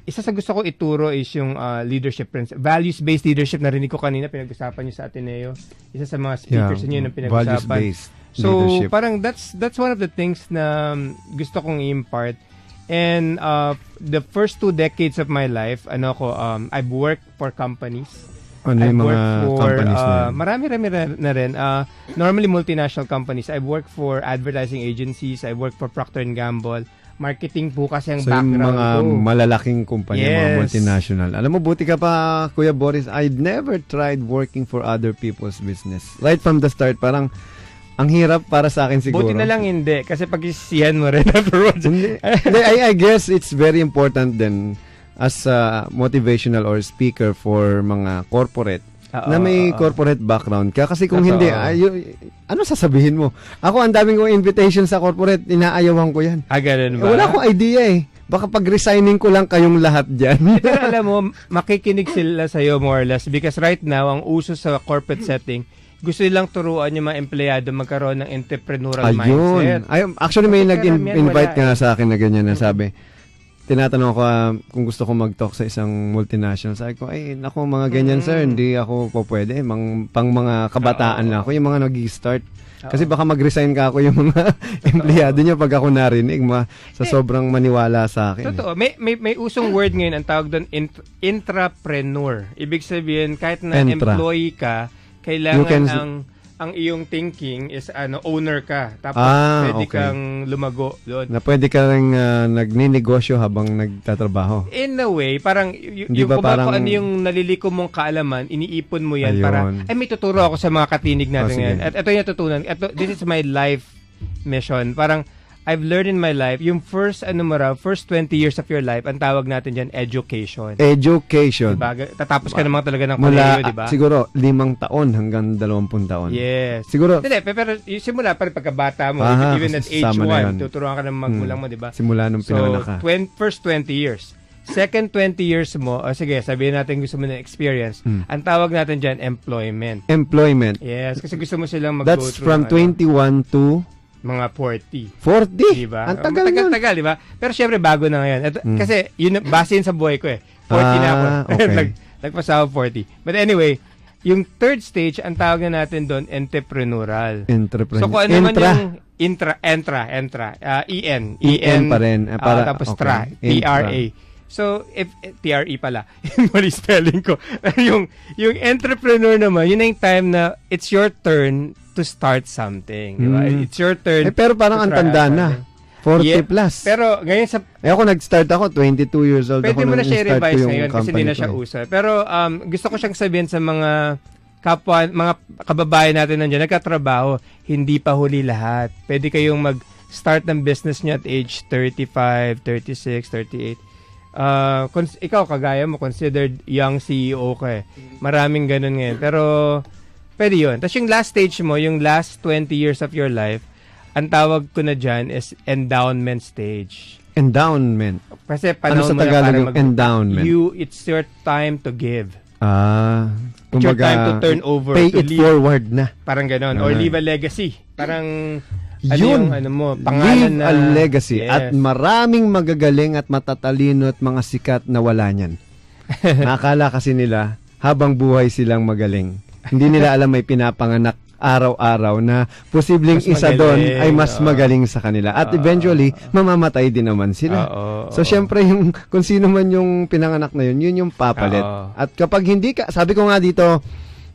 isa sa gusto ko ituro is yung leadership principle. Values-based leadership, narinig ko kanina, pinag-usapan niyo sa Ateneo. Isa sa mga speakers niyo na pinag-usapan. Values-based so, leadership. parang that's one of the things na gusto kong i-impart. And the first 2 decades of my life, I've worked for companies. Ano yung mga companies na yan? Marami na rin. Normally multinational companies. I've worked for advertising agencies. I've worked for Procter & Gamble. Marketing po kasi ang background ko. So yung mga malalaking kumpanya, mga multinational. Alam mo, buti ka pa, Kuya Boris, I'd never tried working for other people's business. Right from the start, parang ang hirap para sa akin siguro. Buti na lang hindi. Kasi pag-isisihan mo rin afterwards. I guess it's very important then as a motivational or speaker for mga corporate na may corporate background ka. Kasi kung hindi, ano sasabihin mo? Ako, ang daming kong invitation sa corporate, inaayawan ko yan. Ganun ba? Wala akong idea eh. Baka pag-resigning ko lang kayong lahat dyan. Pero alam mo, makikinig sila sa'yo more or less because right now, ang uso sa corporate setting, gusto nilang turuan yung mga empleyado magkaroon ng entrepreneurial mindset. Actually, may nag-invite nga sa akin na ganyan na sabi, tinatanong ko kung gusto ko mag-talk sa isang multinational. Sabi ko, naku, mga ganyan sir, hindi ako po pwede. Pang mga kabataan lang ako, yung mga nag-start. Kasi baka mag-resign ka ako yung mga empleyado niya pag ako narinig sa sobrang maniwala sa akin. Totoo. May usong word ngayon, ang tawag doon, intrapreneur. Ibig sabihin, kahit na employee ka, kailangan ang iyong thinking is owner ka. Tapos pwede kang lumago doon. Na pwede ka rin nagninegosyo habang nagtatrabaho. In a way, parang ano yung naliliko mong kaalaman, iniipon mo yan. Para, may tuturo ako sa mga katinig natin ngayon. At ito yung natutunan. This is my life mission. Parang, I've learned in my life, yung first 20 years of your life, ang tawag natin dyan, education. Education. Diba? Tatapos ka naman talaga ng kolehiyo, diba? Siguro, 5 taon hanggang 20 taon. Yes. Siguro. Pero simula pa rin pagkabata mo, even at age 1, tuturuan ka ng magulang mo, diba? Simula nung pinanganak ka. So, first 20 years. Second 20 years mo, sige, sabihin natin gusto mo na experience, ang tawag natin dyan, employment. Employment. Yes, kasi gusto mo silang mag-go That's from 21 to mga 40. 40? Diba? Ang tagal nun. Tagal, diba? Pero syempre, bago na ngayon. Kasi, yun, base yun sa buhay ko 40 na ako. Okay. Nagpasa ako 40. But anyway, yung third stage, ang tawag na natin doon, entrepreneurial. So, kung ano naman yung entra. E-N pa rin. Tapos tra. T-R-A. So, if TRE pala, mali spelling ko. yung entrepreneur naman, yun na yung time na it's your turn to start something. Diba? It's your turn. Pero parang ang tanda na. 40 plus. Pero ngayon sa... ako nag-start ako, 22 years old pwede ako. mo na siya revise ngayon kasi hindi na siya uso. Pero gusto ko siyang sabihin sa mga kapwa, mga kababayan natin nandiyan, nagkatrabaho, hindi pa huli lahat. Pwede kayong mag-start ng business niyo at age 35, 36, 38. Ikaw, kagaya mo, considered young CEO ka eh. Maraming ganun ngayon. Pero, pwede yun. Tapos yung last stage mo, yung last 20 years of your life, ang tawag ko na dyan is endowment stage. Endowment? Kasi panahon sa Tagalog yung endowment? It's your time to give. It's your time to turn over. Pay it forward na. Parang ganon. Or leave a legacy. Parang... Yun, pangalan leave a legacy. Yes. At maraming magagaling at matatalino at mga sikat na wala niyan. Nakakala kasi nila, habang buhay silang magaling. Hindi nila alam may pinapanganak araw-araw na posibleng isa doon ay mas magaling sa kanila. At eventually, mamamatay din naman sila. So, syempre, kung sino man yung pinanganak na yun yung papalit. At kapag hindi ka, sabi ko nga dito,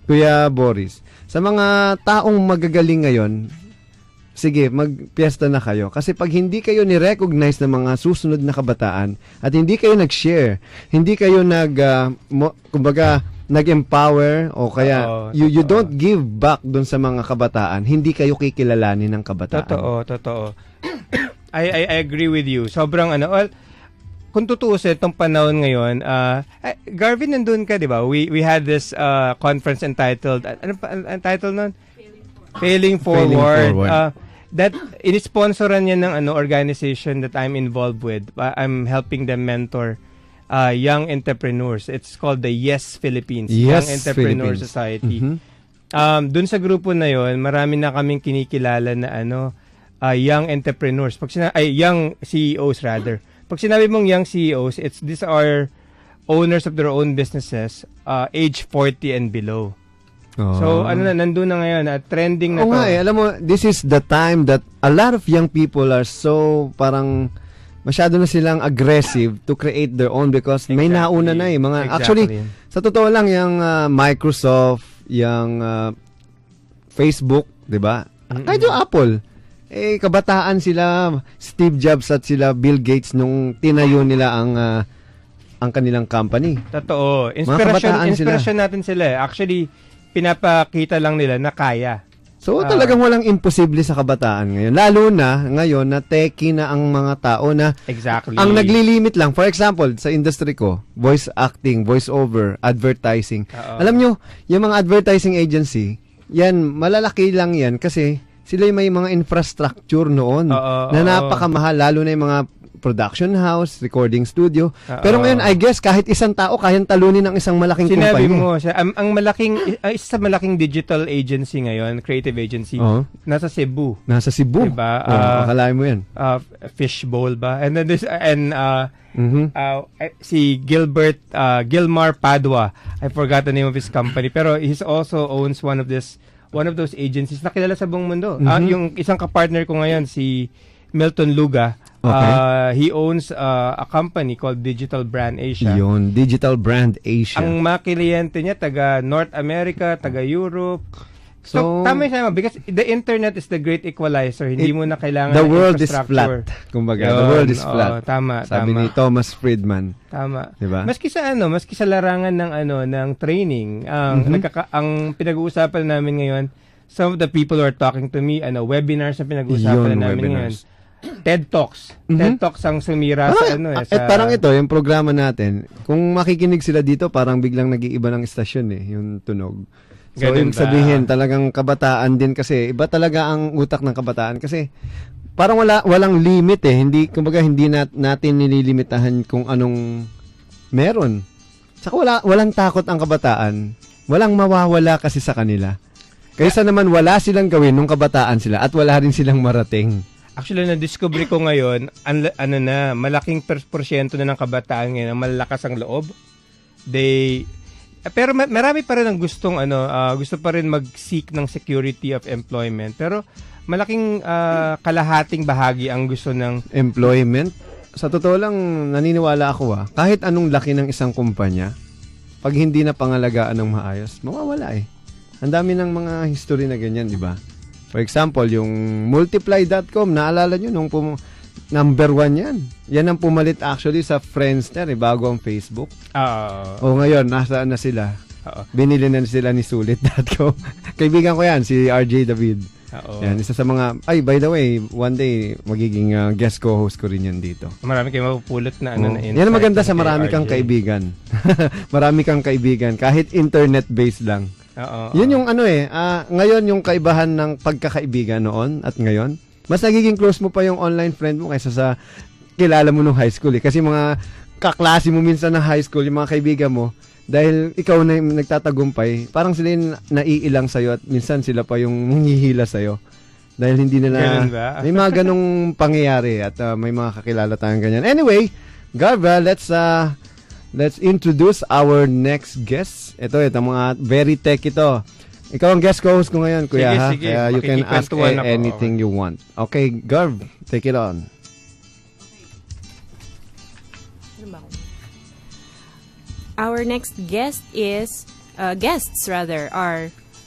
Kuya Boris, sa mga taong magagaling ngayon, sige, magpiesta na kayo. Kasi pag hindi kayo ni-recognize ng mga susunod na kabataan at hindi kayo nag-share, hindi kayo nag-empower o kaya you don't give back dun sa mga kabataan, hindi kayo kikilalanin ng kabataan. Totoo. I agree with you. Sobrang kung tutuusin itong panahon ngayon, Garvin, nandun ka, di ba? We had this conference entitled, ano pa ang title nun? Failing Failing Forward. Forward. That inisponsoran niya ng organization that I'm involved with. I'm helping them mentor young entrepreneurs. It's called the Yes Philippines, Yes Young Entrepreneur Philippines. Society. Mhm. Dun sa grupo na yon, marami na kaming kinikilala na young entrepreneurs. Young CEOs rather. Pag sinabi mong young CEOs, these are owners of their own businesses, age 40 and below. So, nandun na ngayon, trending na to. Alam mo, this is the time that a lot of young people are so parang masyado na silang aggressive to create their own because may nauna na eh. Actually, sa totoo lang, yung Microsoft, yung Facebook, di ba? Kahit yung Apple, kabataan sila, Steve Jobs at sila Bill Gates nung tinayo nila ang kanilang company. Totoo. Inspirasyon natin sila eh. Actually, pinapakita lang nila na kaya. So talagang walang imposible sa kabataan ngayon. Lalo na ngayon na techie na ang mga tao na ang naglilimit lang. For example, sa industry ko, voice acting, voice over, advertising. Alam nyo, yung mga advertising agency, yan, malalaki lang yan kasi sila yung may mga infrastructure noon na napakamahal, lalo na yung mga production house, recording studio. Pero ngayon, I guess, kahit isang tao, kayang talunin ng isang malaking kumpanya. Sinabi mo, isa sa malaking digital agency ngayon, creative agency, nasa Cebu. Nasa Cebu? Diba? Akalain mo yan. Fishbowl ba? And then si Gilmar Padua, I forgot the name of his company, pero he also owns one of those agencies na kilala sa buong mundo. Yung isang kapartner ko ngayon, si Milton Luga, he owns a company called Digital Brand Asia. Yun, Digital Brand Asia. Ang mga kliyente niya, taga North America, taga Europe. So tama yung because the internet is the great equalizer. Hindi mo na kailangan the world is flat. Kumbaga, the world is flat. Tama, Sabi ni Thomas Friedman. Tama. Diba? Maski sa larangan ng training, ang pinag-uusapan namin ngayon, some of the people who are talking to me, webinars na pinag-uusapan namin ngayon. TED Talks. TED Talks ang sumira sa parang ito, yung programa natin, kung makikinig sila dito, parang biglang nag-iiba ng istasyon yung tunog. So, yung sabihin, talagang kabataan din kasi, iba talaga ang utak ng kabataan kasi parang walang limit hindi natin nililimitahan kung anong meron. Saka walang takot ang kabataan. Walang mawawala kasi sa kanila. Kaysa naman wala silang gawin nung kabataan sila at wala rin silang marating. Actually, na-discover ko ngayon, malaking porsyento na ng kabataan ngayon, malakas ang loob. Pero marami pa rin ang gusto pa rin mag-seek ng security of employment. Pero malaking kalahating bahagi ang gusto ng employment. Sa totoo lang, naniniwala ako kahit anong laki ng isang kumpanya, pag hindi na pangalagaan ng maayos, mawawala Ang dami ng mga history na ganyan, di ba? For example, yung multiply.com, naalala nyo nung number 1 yan. Yan ang pumalit actually sa Friendster bago ang Facebook. Ngayon, nasaan na sila? Binili na sila ni Sulit.com. Kaibigan ko yan, si RJ David. Yan, isa sa mga, by the way, one day, magiging guest co-host ko rin yan dito. Marami kayong mapupulot na yan ang maganda sa marami kang kaibigan. Marami kang kaibigan, kahit internet-based lang. Yun yung ngayon yung kaibahan ng pagkakaibigan noon at ngayon. Mas nagiging close mo pa yung online friend mo kaysa sa kilala mo nung high school kasi mga kaklase mo minsan ng high school, yung mga kaibigan mo, dahil ikaw na yung nagtatagumpay, parang sila yung naiilang sa'yo at minsan sila pa yung manghihila sa'yo. Dahil hindi nila, may mga ganong pangyayari at may mga kakilala tayong ganyan. Anyway, Garva, let's introduce our next guest. Ito mga very tech ito. Ikaw ang guest co-host ko ngayon, kuya. Sige. Kaya you can ask anything you want. Okay, Garv, take it on. Our next guests are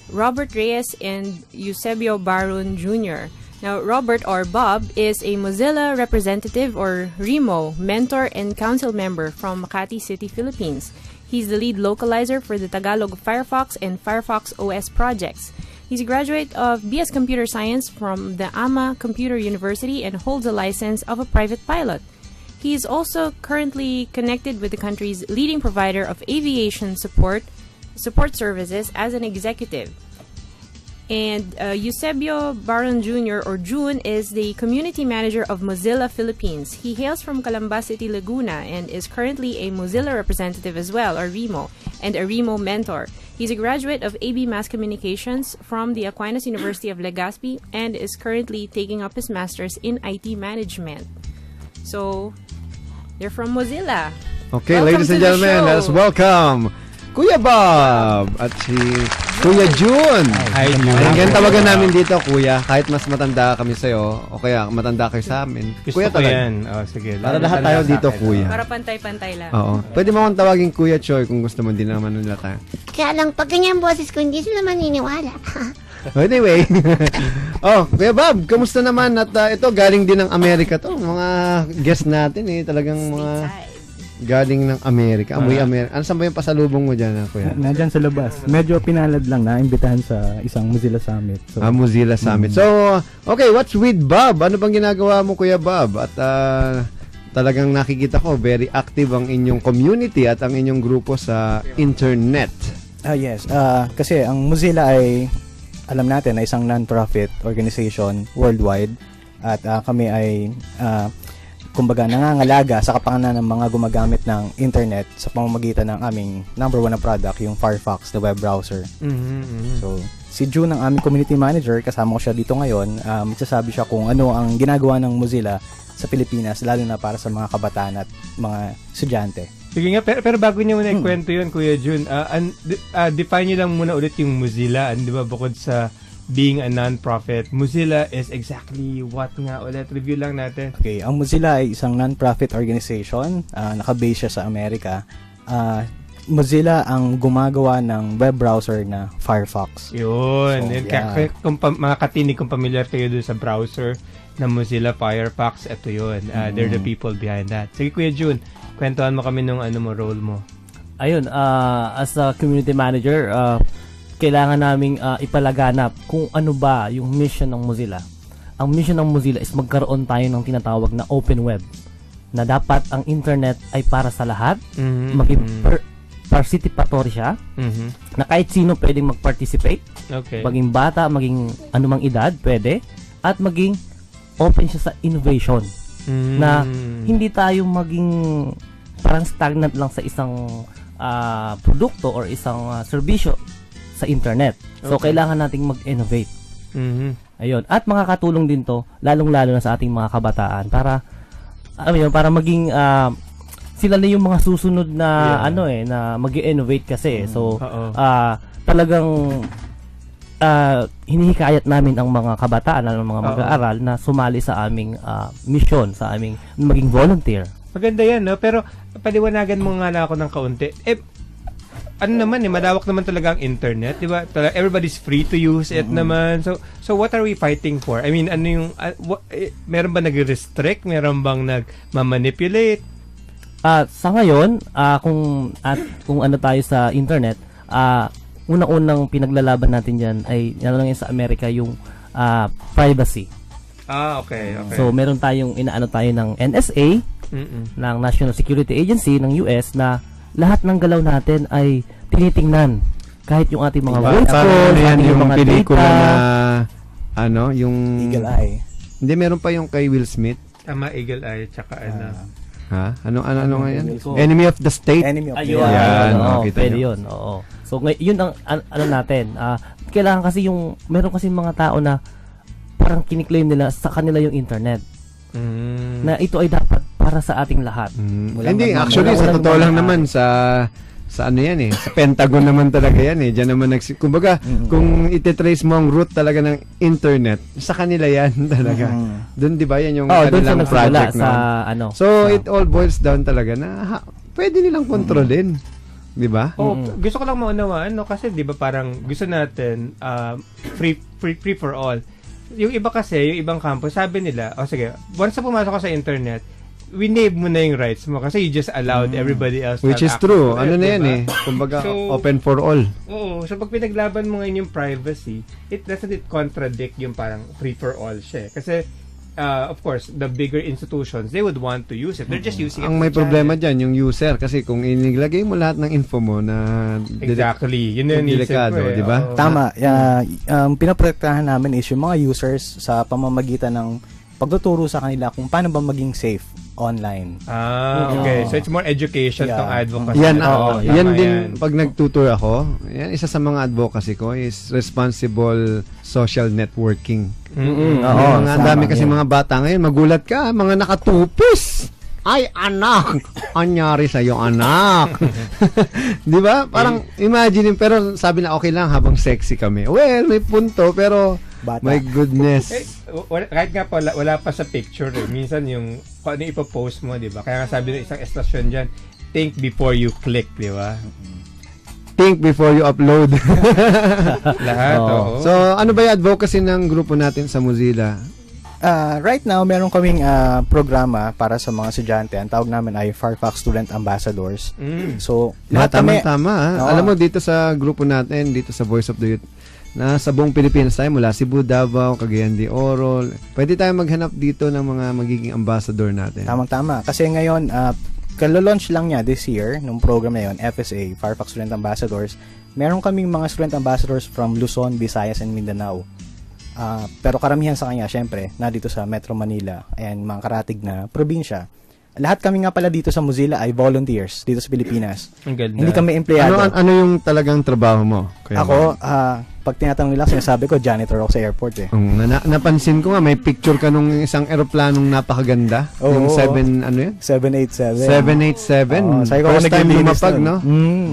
Robert Reyes and Eusebio Barun Jr. Now, Robert or Bob is a Mozilla representative or REMO mentor and council member from Makati City, Philippines. He's the lead localizer for the Tagalog Firefox and Firefox OS projects. He's a graduate of BS Computer Science from the AMA Computer University and holds a license of a private pilot. He is also currently connected with the country's leading provider of aviation support services as an executive. And Eusebio Baron Jr. or June is the community manager of Mozilla Philippines. He hails from Calamba City, Laguna, and is currently a Mozilla representative as well, or REMO, and a REMO mentor. He's a graduate of AB Mass Communications from the Aquinas University of Legazpi and is currently taking up his master's in IT management. So, they're from Mozilla. Okay, Welcome ladies and to the gentlemen, show. let's welcome Kuya Bob at si Kuya June. Hi, June. Ayan, tawagan namin dito, Kuya. Kahit mas matanda kami sa'yo, o kaya matanda kayo sa amin. Gusto Kuya ko talaga. yan. Sige. Para lahat tayo dito, Kuya. Para pantay-pantay lang. Oo. Pwede mo akong tawagin Kuya Choi kung gusto mo, din naman nila tayo. Kaya lang, pag ganyan boses ko, hindi sila maniniwala. Anyway. Kuya Bob, kamusta naman? At ito, galing din ng Amerika to. Mga guest natin talagang mga galing ng Amerika. Amoy Amerika. Ano saan ba yung pasalubong mo dyan, Kuya? Nandyan sa labas. Medyo pinalad lang na imbitahan sa isang Mozilla Summit. So, Mozilla Summit. So, okay, what's with Bob? Ano bang ginagawa mo, Kuya Bob? At talagang nakikita ko, very active ang inyong community at ang inyong grupo sa internet. Yes. Kasi ang Mozilla ay, alam natin, ay isang non-profit organization worldwide. At kami ay kumbaga nangangalaga sa kapakanan ng mga gumagamit ng internet sa pamamagitan ng aming number 1 na product, yung Firefox, the web browser. So, si June ang aming community manager, kasama ko siya dito ngayon. Magsasabi siya kung ano ang ginagawa ng Mozilla sa Pilipinas, lalo na para sa mga kabataan at mga estudyante. Sige nga, pero bago niyo muna ikwento yun, Kuya June, define niyo lang muna ulit yung Mozilla. Di ba, bukod sa being a non-profit, Mozilla is exactly what nga ulit? Review lang natin. Okay, ang Mozilla ay isang non-profit organization. Naka-base siya sa Amerika. Mozilla ang gumagawa ng web browser na Firefox. Yun. So, kung mga katinig, kung familiar kayo doon sa browser na Mozilla Firefox, ito yun. They're the people behind that. Sige, Kuya June, kwentuhan mo kami nung role mo. Ayun, as a community manager, kailangan naming ipalaganap kung ano ba yung mission ng Mozilla. Ang mission ng Mozilla is magkaroon tayo ng tinatawag na open web, na dapat ang internet ay para sa lahat, maging participatory siya, na kahit sino pwedeng mag-participate, maging bata, maging anumang edad, pwede, at maging open siya sa innovation, na hindi tayo maging parang stagnant lang sa isang produkto or isang serbisyo sa internet. So, kailangan nating mag-innovate. Ayun. At makakatulong din to, lalong-lalo na sa ating mga kabataan para maging sila na yung mga susunod na na mag-innovate kasi. So, talagang hinihikayat namin ang mga kabataan, ang mga mag-aaral na sumali sa aming mission, sa aming maging volunteer. Maganda yan, no? Pero paliwanagan mo nga na ako ng kaunti. Madawak naman talaga ang internet, di ba? Everybody's free to use it naman. So what are we fighting for? I mean, ano yung meron ba nag-restrict? Meron bang nag-manipulate? Sa ngayon, kung ano tayo sa internet, unang-unang pinaglalaban natin diyan ay lang sa Amerika yung privacy. Okay. So meron tayong inaano tayo ng NSA, ng National Security Agency ng US, na lahat ng galaw natin ay tinitingnan. Kahit yung ating mga voice calls, yung mga pelikula data. na, yung Eagle Eye. Hindi, meron pa yung kay Will Smith. Tama, Eagle Eye, tsaka Ha? Ano nga yan? Enemy of the State? Enemy of the State. Yan, pwede yun. Oo. So, yun ang natin. Kailangan kasi meron kasi mga tao na parang kiniklaim nila sa kanila yung internet. Na ito ay dapat para sa ating lahat. Hindi, actually, sa totoo lang naman, sa ano yan sa Pentagon naman talaga yan Diyan naman kumbaga, kung ititrace mo ang root talaga ng internet, sa kanila yan talaga. Doon, di ba, yan yung kanilang project na. So, it all boils down talaga na pwede nilang kontrolin. Di ba? Gusto ko lang maunawaan, kasi di ba parang gusto natin free for all. Yung iba kasi, yung ibang campus, sabi nila, sige, once na pumasok ka sa internet, winave mo na yung rights mo kasi you just allowed everybody else to which is true. Ano na yan kumbaga, open for all. Oo. So, pag pinaglaban mo ngayon yung privacy, doesn't it contradict yung parang free for all siya? Kasi, of course, the bigger institutions, they would want to use it. They're just using it. Ang may problema dyan, yung user. Kasi kung inilagay mo lahat ng info mo na exactly. Yun yung delikado, di ba? Tama. Pinaprotektahan namin is yung mga users sa pamamagitan ng pagtuturo sa kanila kung paano ba maging safe online. Okay. So it's more education tong advocacy. Yan din pag nagtutur ako, yan isa sa mga advocacy ko is responsible social networking. Ang dami kasi mga bata ngayon, magulat ka, mga nakatupis. Ay, anak! Anyari sa'yo, anak! Di ba? Parang, imagine, pero sabi na okay lang habang sexy kami. Well, may punto, pero bata. My goodness. Kahit nga pa, wala pa sa picture. Minsan yung, kung ano ipopost mo, di ba? Kaya nga sabi ng isang estasyon dyan, think before you click, di ba? Think before you upload. Lahat, So, ano ba yung advocacy ng grupo natin sa Mozilla? Right now, meron kaming programa para sa mga estudyante. Ang tawag namin ay Firefox Student Ambassadors. So, tama. Alam mo, dito sa grupo natin, dito sa Voice of the Youth, na sa buong Pilipinas tayo, mula Cebu, Davao, Cagayan de Oro, pwede tayo maghanap dito ng mga magiging ambassador natin. Tamang-tama. Kasi ngayon, kalalaunch lang niya this year, nung program na yun, FSA, Firefox Student Ambassadors. Meron kaming mga student ambassadors from Luzon, Visayas, and Mindanao. Pero karamihan sa kanya, syempre, na dito sa Metro Manila and mga karatig na probinsya. Lahat kami nga pala dito sa Mozilla ay volunteers dito sa Pilipinas. Ang ganda. Hindi kami empleyado. Ano yung talagang trabaho mo? Ako, pag tinatanong nila, sinasabi ko, janitor ako sa airport eh. Napansin ko nga, may picture ka nung isang aeroplanong napakaganda. Yung 787. 787. First time lumapag, no?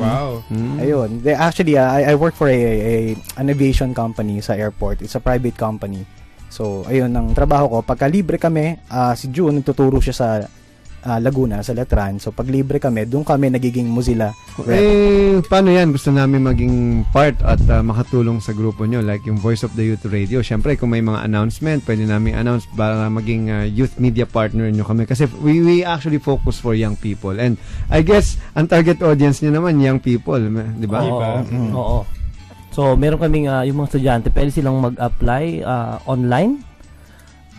Wow. Ayun. Actually, I work for an aviation company sa airport. It's a private company. So, ayun, ang trabaho ko. Pagka libre kami, si June, nagtuturo siya sa Laguna, sa Letran. So, pag libre kami, doon kami nagiging Mozilla rep. Paano yan? Gusto namin maging part at makatulong sa grupo nyo, like yung Voice of the Youth Radio. Siyempre, kung may mga announcement, pwede namin announce para maging youth media partner nyo kami. Kasi we actually focus for young people. And I guess, ang target audience nyo naman, young people. Di ba? Oo. So, meron kaming yung mga estudyante, pwede silang mag-apply online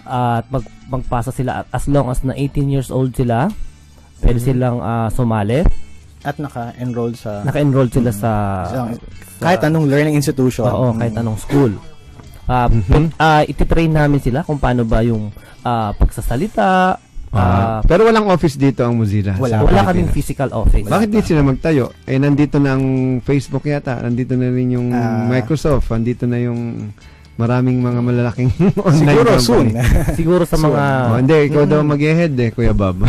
at magpasa sila as long as na 18 years old sila. Pwede silang sumali. At naka-enroll sila sa kahit anong learning institution. Oo, kahit anong school. Ititrain namin sila kung paano ba yung pagsasalita. Pero walang office dito ang Mozilla. Wala kaming physical office. Bakit di sila magtayo? Nandito na ang Facebook yata. Nandito na rin yung Microsoft. Nandito na yung maraming mga malalaking online siguro company. Soon. Siguro sa mga... hindi, ikaw daw mag-head Kuya Bob.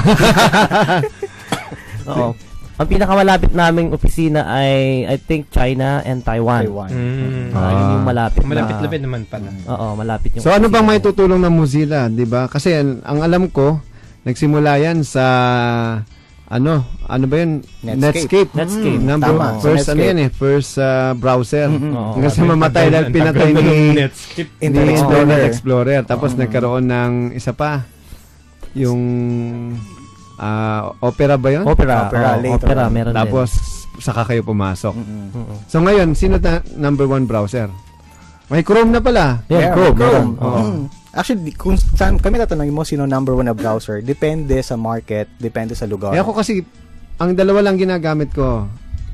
Oo. Ang pinakamalapit naming opisina ay, I think, China and Taiwan. Yun yung malapit na... Malapit-lapit naman pala. Oo, malapit yung... So, ano bang may tutulong ng Mozilla, di ba? Kasi, ang alam ko, nagsimula yan sa... Ano ba yun? Netscape. First, Netscape. First browser. Kasi mamatay dahil pinatay ni Internet Explorer. Tapos nagkaroon ng isa pa. Yung Opera ba yun? Opera, meron tapos, saka kayo pumasok. So ngayon, sino number one browser? May Chrome na pala. Chrome. Actually, kung saan kami tatanungin mo sino number one na browser, depende sa market, depende sa lugar. Ako kasi, ang dalawa lang ginagamit ko,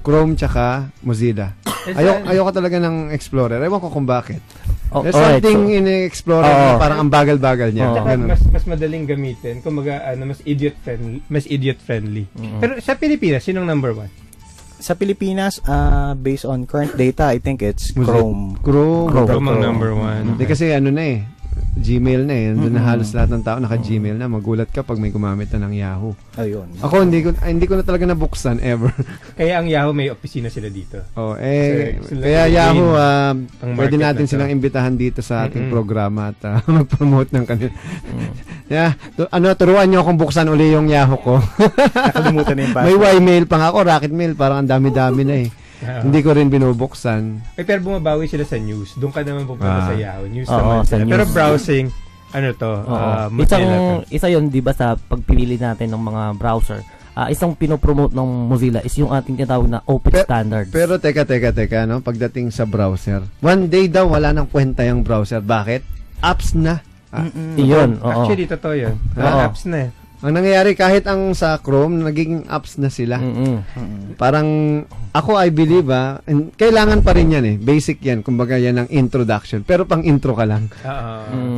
Chrome tsaka Mozilla. Ayoko talaga ng Explorer. Ewan ko kung bakit. There's something in Explorer na parang ang bagal-bagal niya. Mas madaling gamitin. Kumaga, mas idiot friendly. Pero sa Pilipinas, sinong number one? Sa Pilipinas, based on current data, I think it's Chrome. Chrome ang number one. Hindi kasi Gmail na Doon na halos lahat ng tao naka-Gmail na. Magulat ka pag may gumamit na ng Yahoo. Ayun. Ako, hindi ko na talaga nabuksan ever. Kaya ang Yahoo may opisina sila dito. Kaya Yahoo, pwede natin silang imbitahan dito sa ating programa at mag-promote ng kanila. Turuan nyo akong buksan uli yung Yahoo ko. Nakalimutan na yung password. May Y-mail pa nga ako, Rocket Mail, parang ang dami-dami na Hindi ko rin binubuksan. Pero bumabawi sila sa news. Doon ka naman pupunta sa Yahoo. News naman sila. Pero browsing, isa yun, di ba, sa pagpili natin ng mga browser. Isang pinopromote ng Mozilla is yung ating tinatawag na open standards. Pero teka, no? Pagdating sa browser, one day daw wala nang kwenta yung browser. Bakit? Apps na. Iyon, oo. Actually, totoo yun. Oo. Apps na eh. Ang nangyayari, kahit ang sa Chrome, naging apps na sila. Parang, ako, I believe, kailangan pa rin yan eh. Basic yan. Kumbaga, yan ang introduction. Pero pang intro ka lang.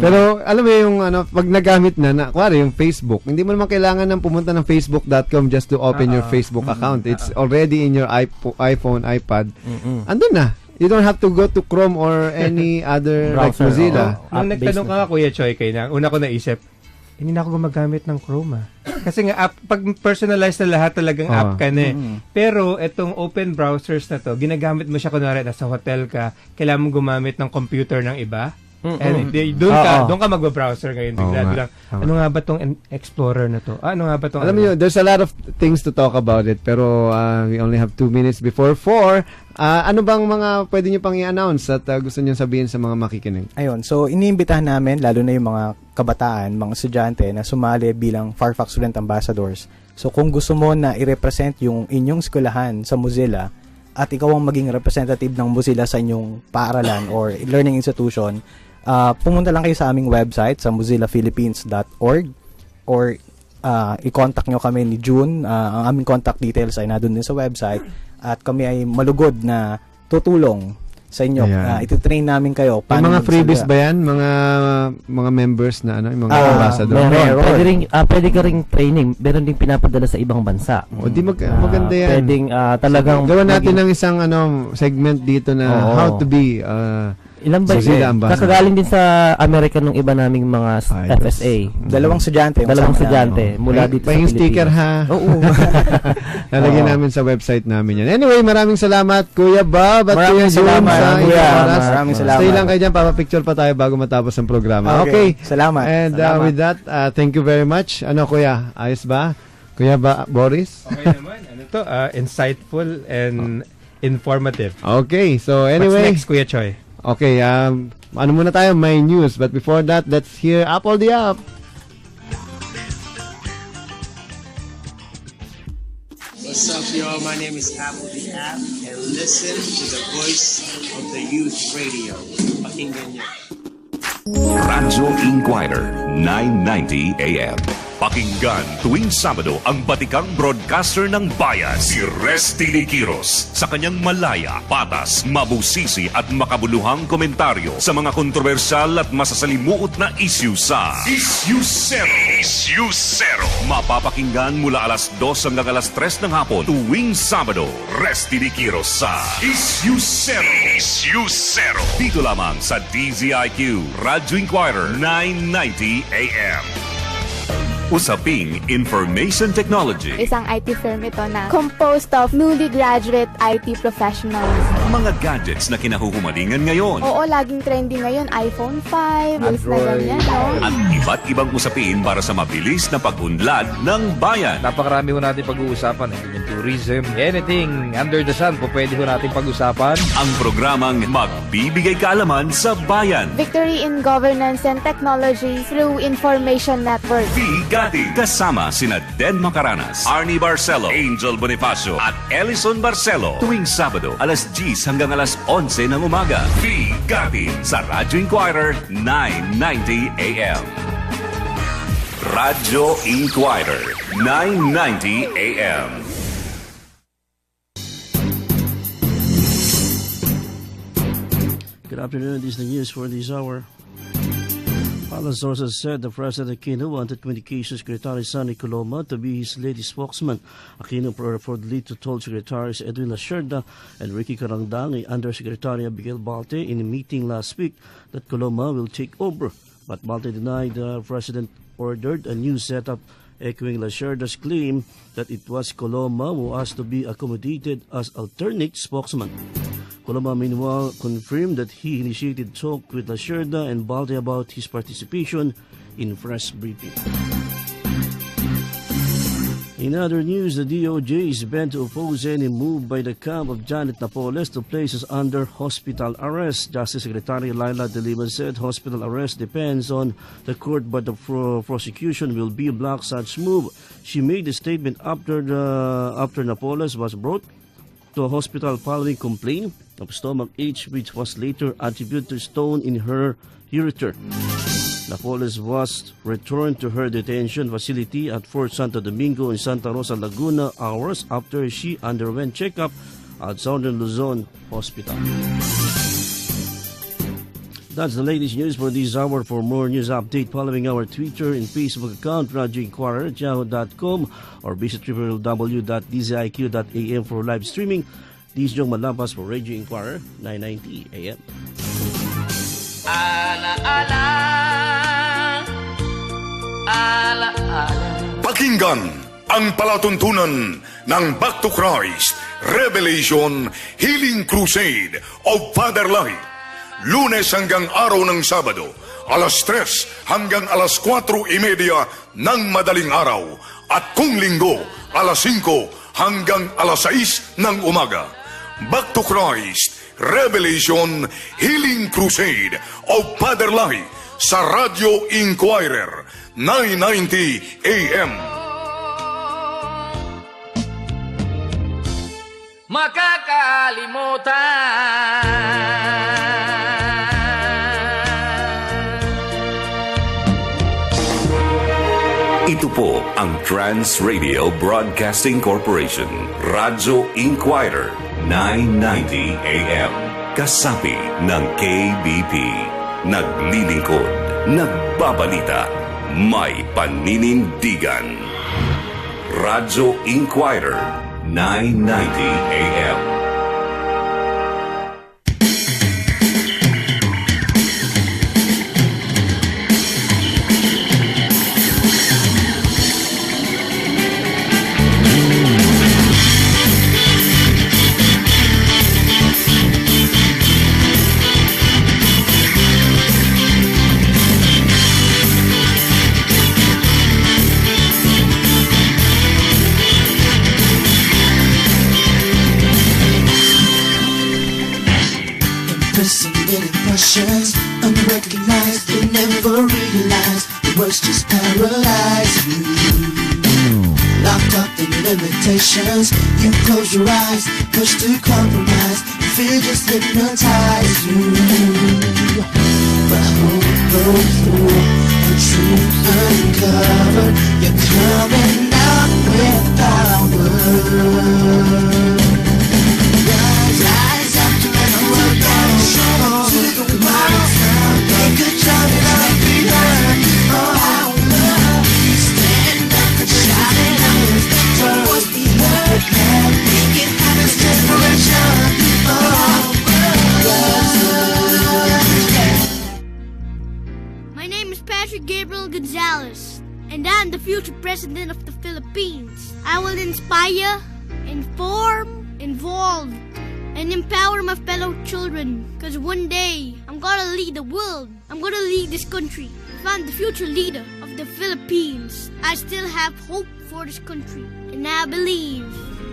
Pero, alam mo yung, pag nagamit na, kuwari, yung Facebook, hindi mo naman kailangan ng pumunta ng facebook.com just to open your Facebook account. It's already in your iPhone, iPad. Andun na. You don't have to go to Chrome or any other browser, like Mozilla. Nung nagtanong ka, Kuya Choi, una ko naisip, hindi na ako gumagamit ng Chrome Kasi nga, pag personalized na lahat talagang app ka na Pero, itong open browsers na to, ginagamit mo siya kunwari, nasa hotel ka, kailangan mo gumamit ng computer ng iba. And doon ka magba-browser ngayon. Ano nga ba tong Explorer na to? Ano nga ba tong... Alam niyo, there's a lot of things to talk about it, pero we only have 2 minutes before 4. Ano bang mga pwede niyo pang i-announce at gusto niyo sabihin sa mga makikinig? Ayun, so iniimbitahan namin, lalo na yung mga kabataan, mga estudyante na sumali bilang Firefox Student Ambassadors. So kung gusto mo na i-represent yung inyong eskwelahan sa Mozilla at ikaw ang maging representative ng Mozilla sa inyong paaralan or learning institution, pumunta lang kayo sa aming website sa mozillaphilippines.org or i-contact nyo kami ni June. Ang aming contact details ay nandun din sa website at kami ay malugod na tutulong sa inyo. Ititrain namin kayo. May mga freebies ba yan? Mga members na yung mga ambassador? Meron. Pwede ka ring training. Meron din pinapadala sa ibang bansa. Di maganda yan. Pwedeng talagang... Gawa natin ng isang segment dito na how to be ilang ba kakagaling din sa Amerika nung iba naming mga FSA. Dalawang estudyante mula dito sa Pilipinas. Sticker ha. Oo. Lalagyan namin sa website namin yan. Anyway, maraming salamat Kuya Bob at Kuya June. Maraming salamat. Stay lang kayo dyan, papapicture pa tayo bago matapos ang programa. Okay. Salamat. And with that, thank you very much. Kuya, ayos ba? Kuya Boris? Okay naman. Insightful and informative. Okay, so anyway. What's next, Kuya Choi? Okay, ano muna tayo, may news. But before that, let's hear Apple the App. What's up, y'all? My name is Apple the App, and listen to the voice of the youth radio. Pakinggan niyo. Radyo Inquirer, 990 AM. Pakinggan tuwing Sabado ang batikang broadcaster ng bayan, si Resty Liquiros, sa kanyang malaya, patas, mabusisi at makabuluhang komentaryo sa mga kontrobersyal at masasalimuot na issue sa Issue Zero. Issue Zero. Mapapakinggan mula alas 2 hanggang alas 3 ng hapon tuwing Sabado. Resty Liquiros sa Issue Zero. Issue Zero. Dito lamang sa DZIQ, Radyo Inquirer, 990 AM. Usaping Information Technology. Isang IT firm ito na composed of newly graduate IT professionals. Mga gadgets na kinahuhumalingan ngayon. Oo, laging trending ngayon. iPhone 5, Android, na ganyan, no? At iba't ibang usapin para sa mabilis na pag-unlad ng bayan. Napakarami ho natin pag-uusapan. Yung tourism, anything under the sun po pwede ho natin pag-usapan. Ang programang magbibigay kaalaman sa bayan. Victory in Governance and Technology through Information Network. Kasama sina Den Macaranas, Arnie Barcelo, Angel Bonifacio at Ellison Barcelo tuwing Sabado alas 10 hanggang alas 11 ng umaga. Bigati sa Radyo Inquirer 990 AM. Radyo Inquirer 990 AM. Good afternoon. This is the news for this hour. Palace sources said the President Aquino wanted Communications Secretary Sonny Coloma to be his latest spokesman. Aquino reportedly told Secretaries Edwin Lacerda and Ricky Carangdang, Undersecretary Abigail Balte, in a meeting last week that Coloma will take over. But Balte denied the President ordered a new setup, echoing Lacerda's claim that it was Coloma who asked to be accommodated as alternate spokesman. Coloma, meanwhile, confirmed that he initiated talk with Lacerda and Balte about his participation in press briefing. In other news, the DOJ is bent to oppose any move by the camp of Janet Napoles to place us under hospital arrest. Justice Secretary Laila De Lima said hospital arrest depends on the court, but the prosecution will be block such move. She made the statement after Napoles was brought to a hospital following complaint of stomach ache, which was later attributed to stone in her ureter. Napoles was returned to her detention facility at Fort Santo Domingo in Santa Rosa, Laguna hours after she underwent checkup at Southern Luzon Hospital. That's the latest news for this hour. For more news update, following our Twitter and Facebook account, Radyo Inquirer at yahoo.com, or visit www.dziq.am for live streaming. This is Jong Malampas for Radio Inquirer, 990 AM. Pakinggan ang palatuntunan ng Back to Christ Revelation Healing Crusade of Father Lahi. Lunes hanggang araw ng Sabado, alas 3 hanggang alas 4:30 ng madaling araw. At kung linggo, alas 5 hanggang alas 6 ng umaga. Back to Christ Revelation Healing Crusade of Father Lahi sa Radio Inquirer 990 AM. Ito po ang Trans Radio Broadcasting Corporation, Radyo Inquirer, 990 AM. Kasapi ng KBP. Naglilingkod, nagbabalita, may paninindigan. Radyo Inquirer, 990 AM. Unrecognized, you never realize the words just paralyze you. Locked up in limitations, you close your eyes, push to compromise, fear just hypnotize you. But hope goes through, the truth uncovered, you're coming out with power. Rise up to the world down, to the wild. Good job and I'll be heard. Oh, how love you stand up and shout it out. Don't always be heard. Make it happen, desperation. Oh, my name is Patrick Gabriel Gonzalez, and I'm the future president of the Philippines. I will inspire, inform, involve, and empower my fellow children. Because one day, I'm gonna lead the world. I'm gonna lead this country. If I'm the future leader of the Philippines, I still have hope for this country. And I believe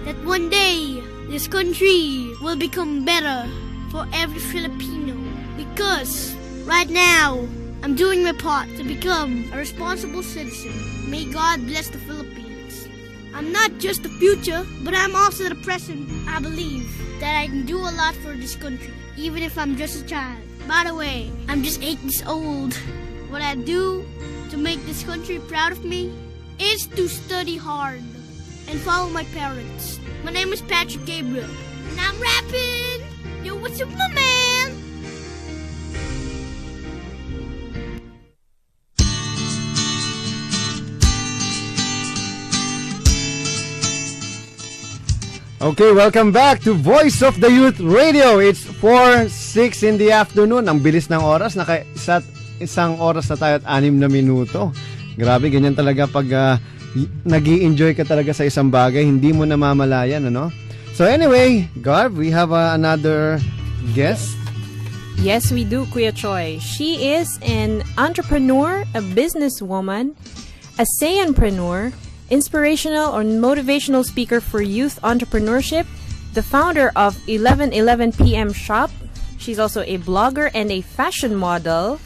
that one day, this country will become better for every Filipino. Because right now, I'm doing my part to become a responsible citizen. May God bless the Philippines. I'm not just the future, but I'm also the present. I believe that I can do a lot for this country, even if I'm just a child. By the way, I'm just 8 years old. What I do to make this country proud of me is to study hard and follow my parents. My name is Patrick Gabriel, and I'm rapping. Yo, what's up, my man? Okay, welcome back to Voice of the Youth Radio. It's 4:06 in the afternoon. Ang bilis ng oras. Isang oras na tayo at 6 na minuto. Grabe, ganyan talaga pag nag-i-enjoy ka talaga sa isang bagay. Hindi mo namamalayan, ano? So anyway, Garb, we have another guest. Yes, we do, Kuya Choi. She is an entrepreneur, a businesswoman, a sayanpreneur, inspirational or motivational speaker for youth entrepreneurship, the founder of 11:11 PM Shop. She's also a blogger and a fashion model.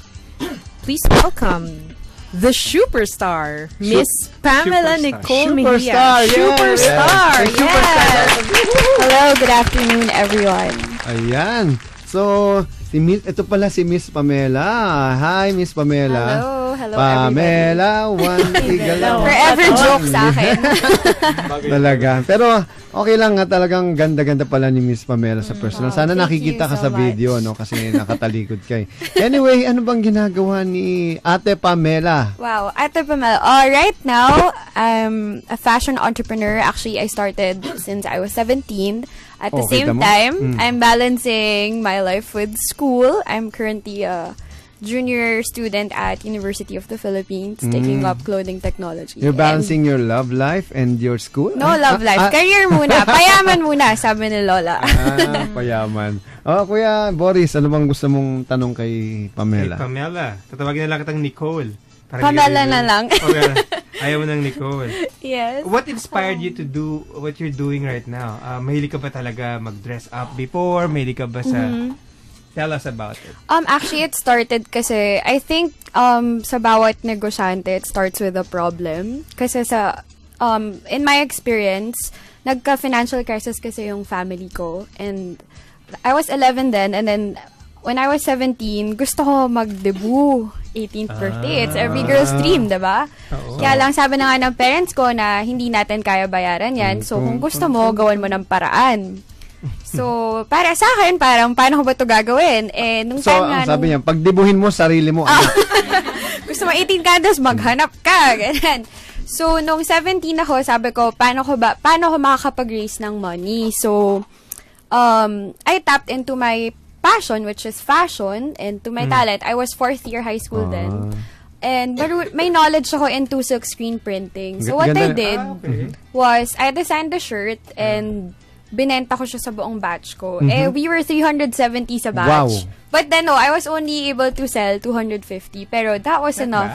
Please welcome the superstar, Miss Pamela Nicole Mejia. Superstar! Yes! Hello, good afternoon, everyone. Ayan. So, ito pala si Miss Pamela. Hi, Miss Pamela. Hello. hello Pamela, one igalaw. Forever joke sa akin. Talaga. Pero okay lang nga, talagang ganda-ganda pala ni Miss Pamela sa personal. Sana Thank nakikita you ka so sa video, no? Kasi nakatalikod kay. Anyway, ano bang ginagawa ni Ate Pamela? Wow, Ate Pamela. Right now, I'm a fashion entrepreneur. Actually, I started since I was 17. At the same time, I'm balancing my life with school. I'm currently a junior student at University of the Philippines taking up clothing technology. You're balancing your love life and your school? No, love life. Career muna. Payaman muna, sabi ni Lola. Payaman. Kuya Boris, ano bang gusto mong tanong kay Pamela? Kay Pamela. Tatawagin na lang kitang Nicole. Pamela na lang. Ayaw mo ng Nicole. Yes. What inspired you to do what you're doing right now? Mahilig ka ba talaga mag-dress up before? Mahilig ka ba sa... Tell us about it. Actually, it started kasi, I think, sa bawat negosyante, it starts with a problem. Kasi in my experience, nagka-financial crisis kasi yung family ko. And I was 11 then, and then, when I was 17, gusto ko mag-debut. 18th birthday. It's every girl's dream, diba? Kaya lang sabi na nga ng parents ko na hindi natin kaya bayaran yan. So, kung gusto mo, gawan mo ng paraan. So, para sa akin, parang paano ko ba ito gagawin? Nung time nga, sabi niya, pagdibuhin mo sarili mo. Gusto mo 18 ka, tapos maghanap ka. Ganyan. So, nung 17 ako, sabi ko, paano ko makakapag-raise ng money? So, I tapped into my passion, which is fashion, and to my talent. I was 4th year high school then. And may knowledge ako into silk screen printing. So what I did was, I designed the shirt and binenta ko siya sa buong batch ko. We were 370 sa batch. Wow. But then, no, I was only able to sell 250. Pero that was enough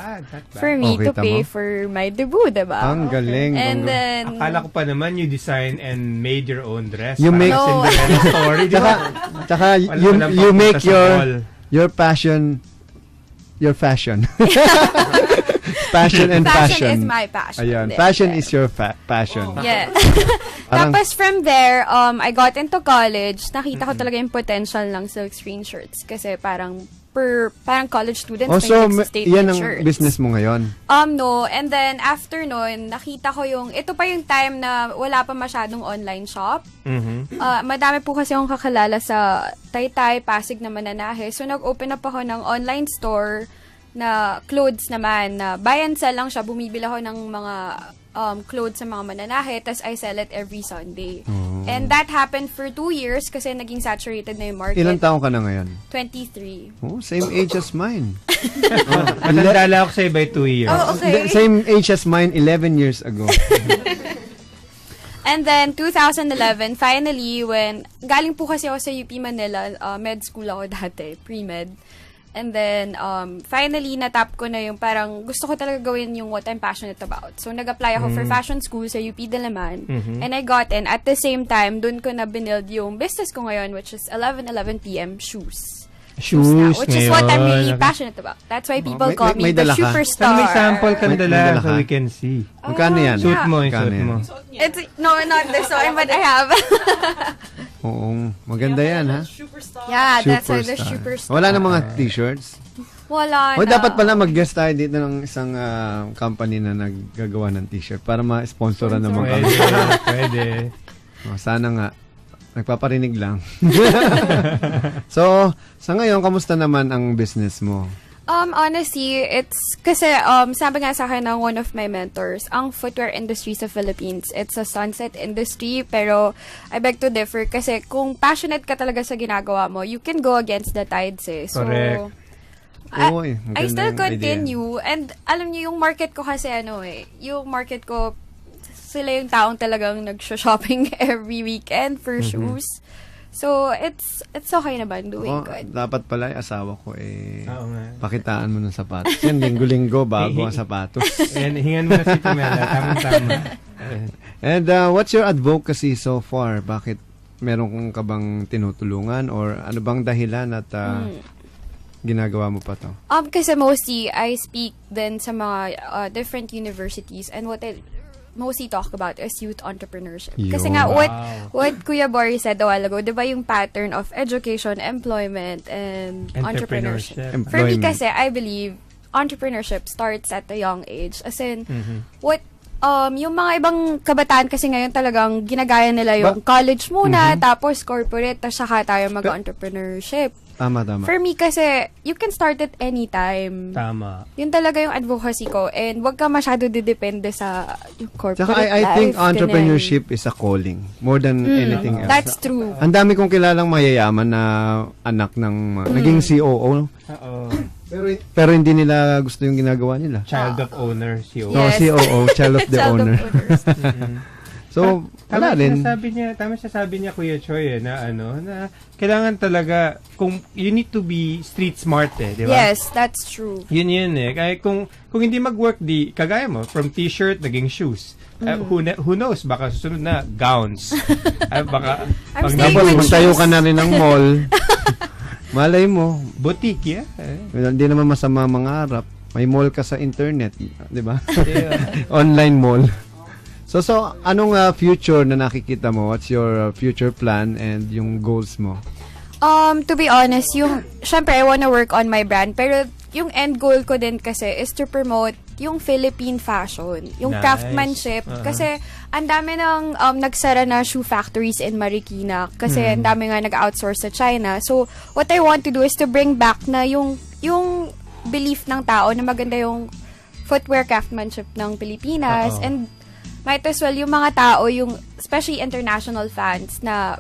for me to pay for my debut, diba? Ang galing. And then... Akala ko pa naman you design and made your own dress. You make... Cinderella story, diba? Tsaka, you make your passion... Your fashion. Passion and fashion passion. Is my passion. Ayan. Passion is your passion. Yeah. Tapos from there, I got into college. Nakita ko talaga yung potential ng silk screen shirts. Kasi parang college students may statement yan ang shirts. business mo ngayon? No. And then, after nun, nakita ko ito pa yung time na wala pa masyadong online shop. Madami po kasi akong kakalala sa Taytay, Pasig na mananahe. So, nag-open up ako ng online store na clothes naman, na buy and sell lang siya. Bumibili ako ng mga clothes sa mga mananahe, tas I sell it every Sunday. And that happened for 2 years kasi naging saturated na yung market. Ilang taong ka na ngayon? 23. Oh, same age as mine. Matanda lang ako sa'yo by 2 years. Oh, okay. Same age as mine 11 years ago. And then, 2011, finally, when galing po kasi ako sa UP Manila, med school ako dati, pre-med. And then, finally, natap ko na yung parang gusto ko talaga gawin yung what I'm passionate about. So, nag-apply ako for fashion school sa UP Dalaman. And I got in. At the same time, dun ko na binild yung business ko ngayon, which is 11 PM shoes. Shoes which is what I'm really passionate about. That's why people call me the superstar. May sample ka dala so we can see. Magkano yan? Suit mo, yung suit mo. No, not this one, but I have. Oo, maganda yan, ha? Yeah, that's why the superstar. Wala na mga t-shirts? Wala na. Dapat pala mag-guest tayo dito ng isang company na naggagawa ng t-shirt para ma-sponsoran naman kami. Pwede. Sana nga. Nagpaparinig lang. So, sa ngayon, kamusta naman ang business mo? Honestly, it's kasi sabi nga sa akin ng one of my mentors, ang footwear industry sa Philippines, it's a sunset industry, pero I beg to differ kasi kung passionate ka talaga sa ginagawa mo, you can go against the tides eh. So, correct. I still continue. And alam niyo, yung market ko kasi yung market ko, sila yung taong talagang nag-shopping every weekend for shoes. So, it's okay naman, doing good. Dapat pala yung asawa ko pakitaan mo ng sapatos. Yan, linggo-linggo, bago ang sapatos. And hingan mo na si Pamela, tamang-tama. And what's your advocacy so far? Bakit meron ka bang tinutulungan? Or ano bang dahilan at ginagawa mo pa to? Kasi mostly, I speak then sa mga different universities, and what I mostly talk about is youth entrepreneurship. Kasi nga, what Kuya Boris said a while ago, di ba yung pattern of education, employment, and entrepreneurship. For me kasi, I believe, entrepreneurship starts at a young age. As in, yung mga ibang kabataan kasi ngayon talagang ginagaya nila yung college muna, tapos corporate, tapos saka tayo mag-entrepreneurship. Tama. For me kasi, you can start it anytime. Tama. Yun talaga yung advocacy ko. And wag ka masyado didepende sa yung corporate Tsaka I life. think entrepreneurship is a calling more than anything else. That's true. Ang dami kong kilalang mayayaman na anak ng naging COO. Pero hindi nila gusto yung ginagawa nila. Child of owner, COO. No, COO, child of the owner. So, wala rin. Tama siya sabi niya, Kuya Choi, na kailangan talaga, you need to be street smart di ba? Yes, that's true. Yun Kaya kung hindi mag-work, kagaya mo, from t-shirt, naging shoes. Who knows, baka susunod na, gowns. Baka, magtayo ka na rin ng mall. Malay mo. Boutique, Hindi naman masama mangarap. May mall ka sa internet, di ba? Online mall. So anong future na nakikita mo? What's your future plan and yung goals mo? To be honest, syempre I wanna work on my brand, pero yung end goal ko din kasi is to promote yung Philippine fashion, yung craftsmanship. Kasi ang dami ng nagsara na shoe factories in Marikina kasi ang dami nga nag-outsource sa China. So what I want to do is to bring back na yung belief ng tao na maganda yung footwear craftsmanship ng Pilipinas. And might as well yung mga tao, yung especially international fans na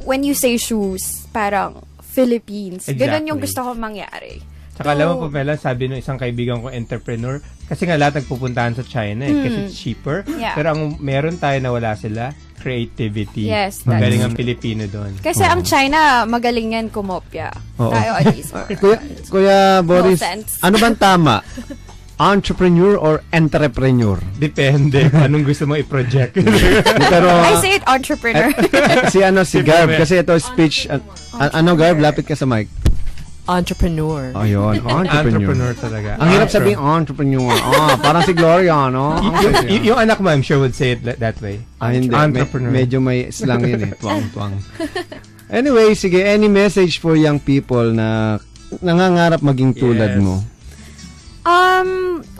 when you say shoes, parang Philippines. Ganun yung gusto ko mangyari. Saka alam mo, Pamela, sabi ng isang kaibigan ko, entrepreneur, kasi nga lahat nagpupuntahan sa China kasi it's cheaper. Yeah. Pero ang meron tayo na wala sila, creativity. Yes, magaling ang Pilipino doon. Kasi ang China, magaling yan kumopya. Tayo at least. Kuya Boris, sense. ano bang tama? Entrepreneur or entrepreneur? Depende. Anong gusto mo i-project? Pero, I say it entrepreneur. si Garb, kasi ito speech. Garb? Lapit ka sa mic. Entrepreneur. Ayun, entrepreneur talaga. Ang hirap sabihin entrepreneur. Parang si Gloria, no? Yung anak mo, I'm sure would say it that way. Hindi. Entrepreneur. Medyo may slang yun Tuwang. Anyway, sige, any message for young people na nangangarap maging tulad mo?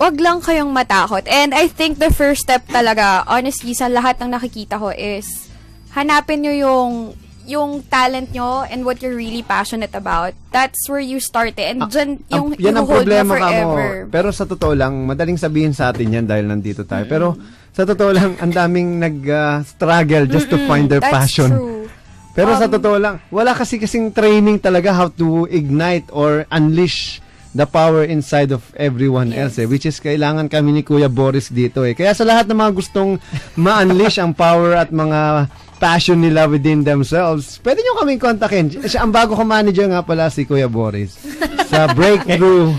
Wag lang kayong matakot. And I think the first step talaga, honestly, sa lahat ng nakikita ko is, hanapin nyo yung talent nyo and what you're really passionate about. That's where you start And dyan, yan ang hold problema na forever. Pero sa totoo lang, madaling sabihin sa atin yan dahil nandito tayo. Pero sa totoo lang, ang daming nag-struggle just to find their passion. True. Pero sa totoo lang, wala kasing training talaga how to ignite or unleash the power inside of everyone else which is kailangan kami ni Kuya Boris dito Kaya sa lahat ng mga gustong ma-unleash ang power at mga passion nila within themselves, pwede nyo kaming kontakin. Siya, ang bago ko manager nga pala si Kuya Boris. Sa Breakthrough,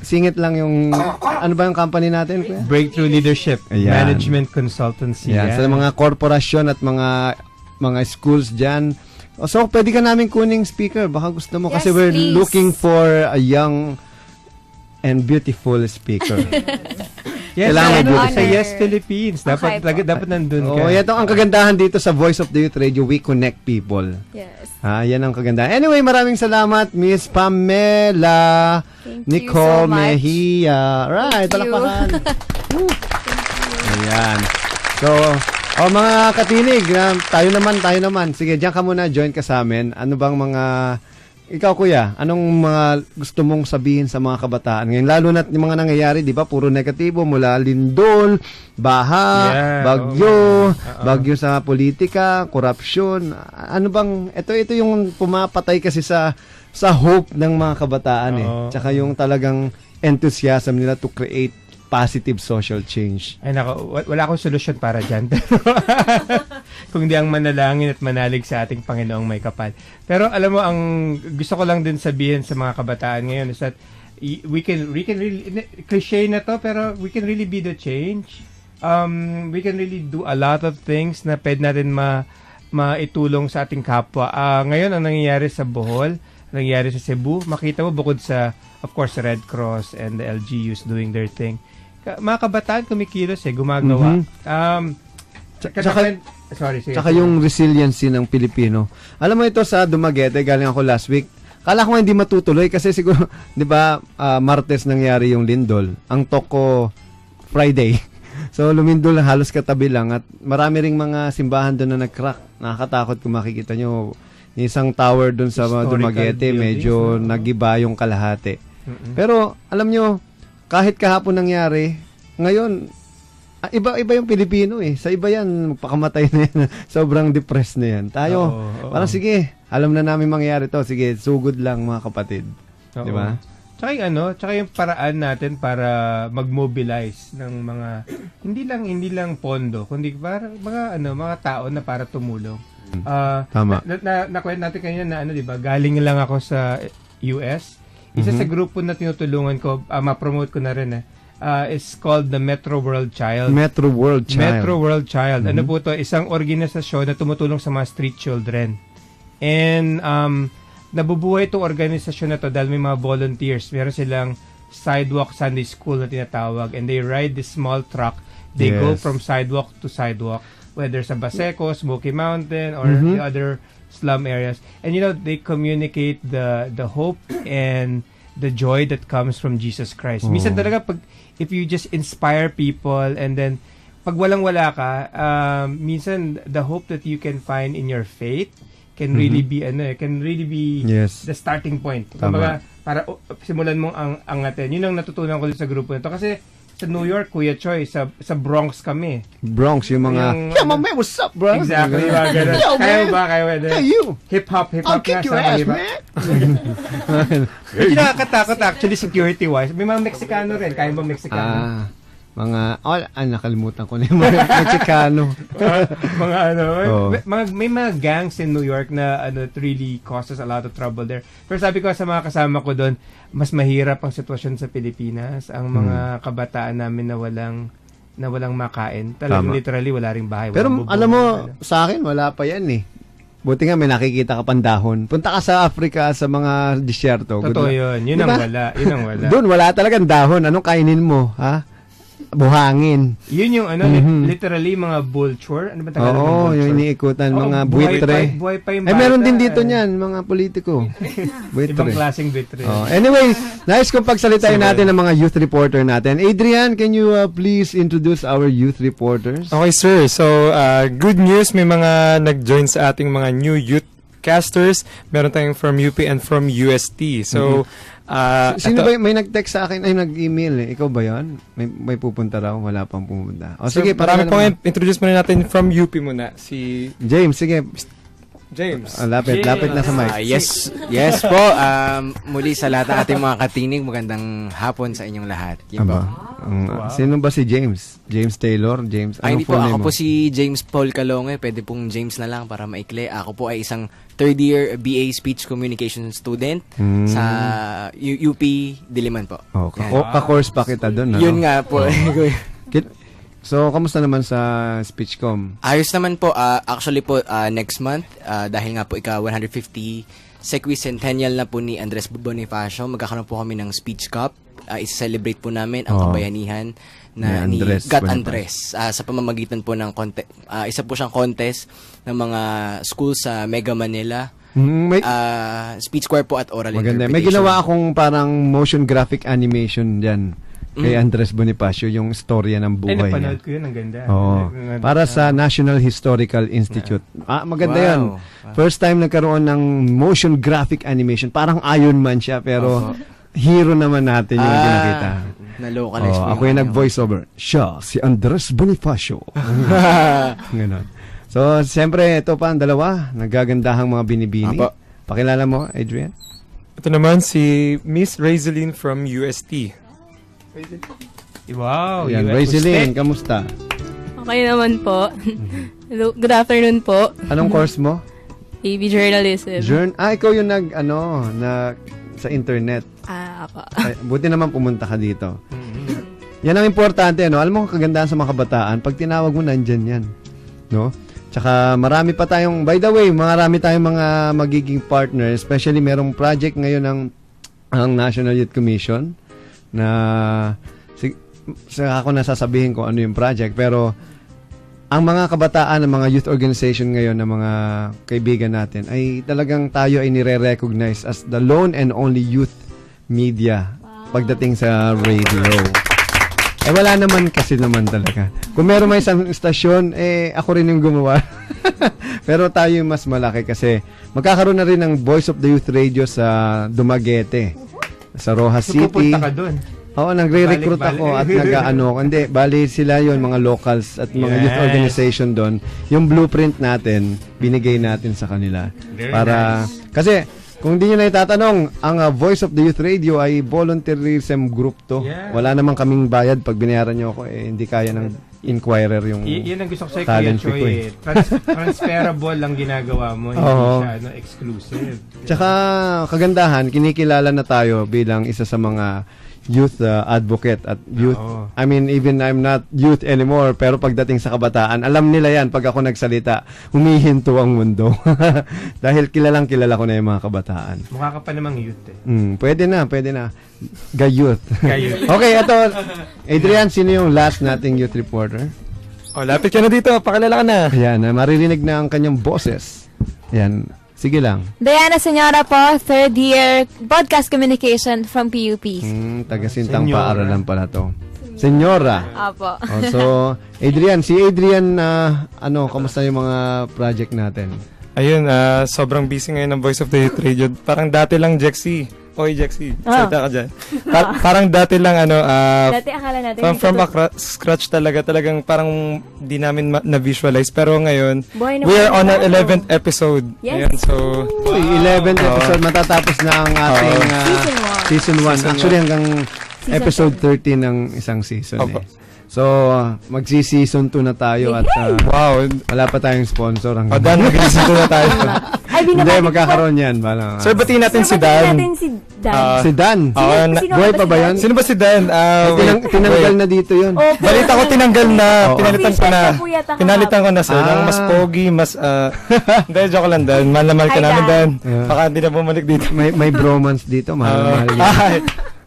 singit lang yung, ano ba yung company natin, Kuya? Breakthrough Leadership, Management Consultancy. Sa mga korporasyon at mga schools dyan. So, pwede ka namin kuning speaker. Baka gusto mo. Kasi we're looking for a young and beautiful speaker. Yes, sa Yes Philippines. Dapat nandun ka. Yan ang kagandahan dito sa Voice of the Youth Radio. We connect people. Yes. Yan ang kagandahan. Anyway, maraming salamat, Miss Pamela Nicole Mejia. Right, palakpakan. Ayan. So, mga katinig, tayo naman. Sige, diyan ka muna, join ka sa amin. Ano bang ikaw Kuya, anong mga gusto mong sabihin sa mga kabataan ngayon? Lalo na yung mga nangyayari, di ba? Puro negatibo, mula lindol, baha, bagyo sa politika, korupsyon. Ano bang, ito yung pumapatay kasi sa hope ng mga kabataan Tsaka yung talagang enthusiasm nila to create positive social change. Ay nako, wala akong solusyon para dyan. Kung di ang manalangin at manalig sa ating Panginoong may kapal. Pero alam mo, ang gusto ko lang din sabihin sa mga kabataan ngayon is that we can really, cliche na to, pero we can really be the change. We can really do a lot of things na pwede natin maitulong sa ating kapwa. Ngayon, ang nangyayari sa Bohol, nangyayari sa Cebu, makita mo bukod sa, of course, the Red Cross and the LGUs doing their thing. Mga kabataan kumikilos gumagawa. Tsaka yung resiliency ng Pilipino. Alam mo ito sa Dumaguete, galing ako last week, Kala ko hindi matutuloy kasi siguro, 'di ba, Martes nangyari yung lindol. Ang talk ko Friday. So lumindol halos katabi lang at marami ring mga simbahan doon na nag-crack. Nakakatakot kung makikita nyo. Isang tower doon sa Dumaguete, medyo nagiba yung kalahati. Pero alam nyo, kahit kahapon nangyari, ngayon iba yung Pilipino eh. Sa iba yan, magpakamatay na yan. Sobrang depressed na yan. Tayo, parang sige, alam na namin mangyari to. Sige, sugod lang mga kapatid. Di ba? Tsaka yung paraan natin para mag-mobilize ng mga hindi lang pondo, kundi para mga tao na para tumulong. Tama. Nakwento natin kanina na di ba? Galing lang ako sa US. Isa sa grupo na tinutulungan ko, ma-promote ko na rin is called the Metro World Child. Metro World Child. Ano po to? Isang organisasyon na tumutulong sa mga street children. And nabubuhay itong organisasyon na to dahil may mga volunteers. Meron silang sidewalk Sunday school na tinatawag, and they ride this small truck. They go from sidewalk to sidewalk, whether sa Baseco, Smoky Mountain, or the other slum areas. And they communicate the hope and the joy that comes from Jesus Christ. Minsan talaga if you just inspire people, and then pag walang-wala ka, minsan the hope that you can find in your faith can really be the starting point. Kumbaga, para simulan mong angatin. Yun ang natutunan ko sa grupo nito. Kasi sa New York, Kuya Choi, sa Bronx kami. Bronx, yung mga, yeah, my man, what's up, bro? Exactly. Yo, kaya man. ba? Hey, you. Hip-hop I'll kick your ass, man. Hindi nakakatakot actually security-wise. May mga Mexicano rin. Kaya ba Mexicano? Nakalimutan ko na yung mga Mexicano. May mga gangs in New York na it really causes a lot of trouble there. Pero sabi ko sa mga kasama ko doon, mas mahirap ang sitwasyon sa Pilipinas. Ang mga kabataan namin na walang makain. Talagang literally wala ring bahay. Pero alam mo, sa akin wala pa yan eh. Buti nga may nakikita ka pang dahon. Punta ka sa Africa, sa mga disyerto. Totoo yun. Yun ang wala. Doon wala talagang dahon. Anong kainin mo? Ha? Buhangin. Yun yung literally mga vulture. Ano ba Tagalog ng vulture? Yung iniikutan, mga buitre. Buhay pa yung bata. Meron din dito niyan, mga politiko. Ibang klaseng buitre. Anyway, nice kung pagsalitain natin ng mga youth reporter natin. Adrian, can you please introduce our youth reporters? Okay, sir. So, good news. May mga nag-join sa ating mga new youth casters. Meron tayong from UP and from UST. So, sino ba may nag-text sa akin, ay nag-email eh. Ikaw ba yan? May pupunta raw, wala pang pumunta. Sige, marami pong introduce muna natin from UP muna. Si James, sige. James. Lapit na sa mic. Yes po. Muli sa lahat ng ating mga katinig, magandang hapon sa inyong lahat. Yun po. Sino ba si James? James Taylor? James? Hindi po. Ako po si James Paul Calonge. Pwede pong James na lang para maikli. Ako po ay isang third year BA Speech Communication student sa UP Diliman po. Ka-course pa kita doon. Yun nga po. So, kamusta naman sa Speechcom? Ayos naman po. Actually po, next month, dahil nga po ika-150 Sequicentennial na po ni Andres Bonifacio, magkakaroon po kami ng Speech Cup. Isa-celebrate po namin ang kabayanihan na ni God Andres sa pamamagitan po ng isa po siyang contest ng mga school sa Mega Manila. Speech choir po at oral interpretation. May ginawa akong parang motion graphic animation dyan kay Andres Bonifacio, yung storya ng buhay niya. Napanood ko yun, ang ganda. Para sa National Historical Institute. Maganda yun. First time nagkaroon ng motion graphic animation. Parang Iron Man siya, pero hero naman natin yung ginakita. Na-localize ako yung nag-voiceover. Siya, si Andres Bonifacio. Ganon. So, siyempre, ito pa ang dalawa. Nagagandahang mga binibini. Pakilala mo, Adrian? Ito naman si Miss Razeline from UST. Wow. Yan, Razeline, kamusta? Okay naman po. Hello, good afternoon po. Anong course mo? AV Journalism. Ikaw yung sa internet. Apa. Buti naman pumunta ka dito. Yan ang importante, no? Alam mo kung kagandahan sa mga kabataan, pag tinawag mo, nandyan yan. No? Tsaka marami pa tayong, by the way, marami tayong mga magiging partner, especially merong project ngayon ang National Youth Commission na ako nasasabihin ko ano yung project, pero ang mga kabataan ng mga youth organization ngayon ng mga kaibigan natin ay talagang tayo ay nire-recognize as the lone and only youth media pagdating sa radio. Wala naman kasi naman talaga. Kung meron may isang istasyon, ako rin yung gumawa. Pero tayo yung mas malaki kasi magkakaroon na rin ng Voice of the Youth Radio sa Dumaguete, sa Rojas City. Pupunta ka doon. Oo, nagre-recruit ako at hindi, bali sila yon mga locals at mga youth organization doon. Yung blueprint natin, binigay natin sa kanila. Kasi, kung hindi nyo na itatanong, ang Voice of the Youth Radio ay volunteerism group to. Yeah. Wala namang kaming bayad pag binayaran nyo ako, hindi kaya ng Inquirer yung yan ang gusto ko sa'yo, Kuya Choy. Transferable lang ginagawa mo, hindi siya exclusive. Tsaka, kagandahan, kinikilala na tayo bilang isa sa mga youth advocate at youth. I mean, even I'm not youth anymore, pero pagdating sa kabataan, alam nila yan pag ako nagsalita, humihinto ang mundo. Dahil kilala ko na yung mga kabataan. Mukha ka pa namang youth Pwede na. Gayouth. Okay, ito. Adrian, sino yung last nating youth reporter? Lapit ka na dito. Pakilala ka na. Ayan, maririnig na ang kanyang boses. Ayan. Sige lang. Diana Senyora po, third year Broadcast Communication from PUP. Taga-sintang paaralan pala to. Senyora. Apo. So, Adrian, kamusta yung mga project natin? Ayun, sobrang busy ngayon ng Voice of the Youth Radio. Parang dati lang, Jexy. Oy, Jexy, salita ka dyan. Parang dati lang, dati akala natin. From scratch talagang parang di namin na-visualize. Pero ngayon, we are on our 11th episode. Yes. Ayan, so, 11th episode, matatapos na ang ating season 1. Actually, hanggang episode 13 ng isang season. So, magsi-season 2 na tayo at wala pa tayong sponsor. Dan, mag-season 2 na tayo. Hindi, magkakaroon yan. Sir, batiin natin si Dan. Si Dan? Buhay pa ba yan? Sino ba si Dan? Tinanggal na dito yun. Balita ko tinanggal na. Pinalitan ko na sir. Mas pogi, mas... Hindi, joke lang Dan. Mahal na mahal ka namin Dan. Baka hindi na bumalik dito. May bromance dito. Mahal.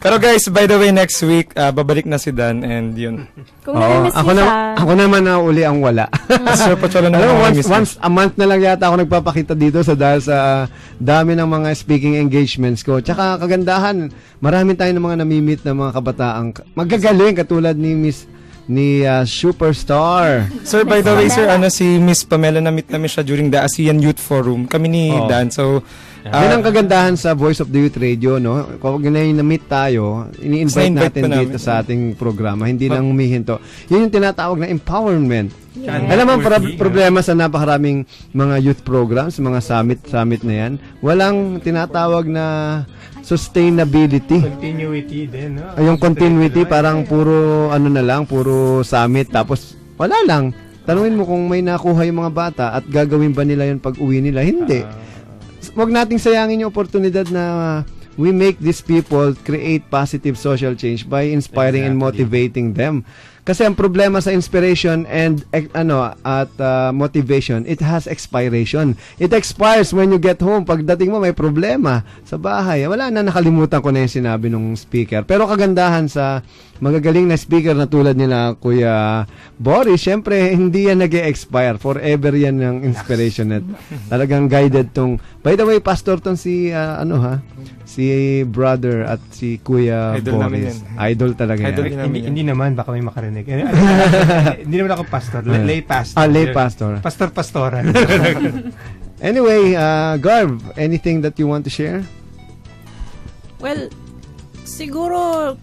Pero guys, by the way, next week, babalik na si Dan and yun. Kung nami-miss ako naman na uli ang wala. Sir, once a month na lang yata ako nagpapakita dito dahil sa dami ng mga speaking engagements ko. Tsaka kagandahan, marami tayong mga namimit na mga kabataang magagaling katulad ni Superstar. Sir, by the way, sir, si Miss Pamela, na-meet namin siya during the ASEAN Youth Forum. Kami ni Dan, so... yan ang kagandahan sa Voice of the Youth Radio, no? Kung na-meet tayo, ini-invite natin dito sa ating programa. Hindi lang humihinto. Yun yung tinatawag na empowerment. Alam mo, problema sa napakaraming mga youth programs, mga summit na yan, walang tinatawag na sustainability. Continuity din, no? Yung continuity, parang puro puro summit, tapos wala lang. Tanungin mo kung may nakuha yung mga bata at gagawin ba nila yun pag uwi nila. Hindi. Huwag nating sayangin yung oportunidad na we make these people create positive social change by inspiring and motivating them. Kasi ang problema sa inspiration and motivation, it has expiration. It expires when you get home. Pagdating mo may problema sa bahay. Wala na, nakalimutan ko na yung sinabi ng speaker. Pero kagandahan sa magagaling na speaker na tulad nila Kuya Boris, syempre hindi yan nag-expire. Forever yan ng inspiration net. Talagang guided tong. By the way, pastor tong si si brother at si Kuya Idol Boris. Idol talaga yan. Hindi naman, baka may makarinig. Hindi naman ako pastor. Lay pastor. Lay pastor. Pastor-pastoran. Anyway, Garv, anything that you want to share? Well, siguro,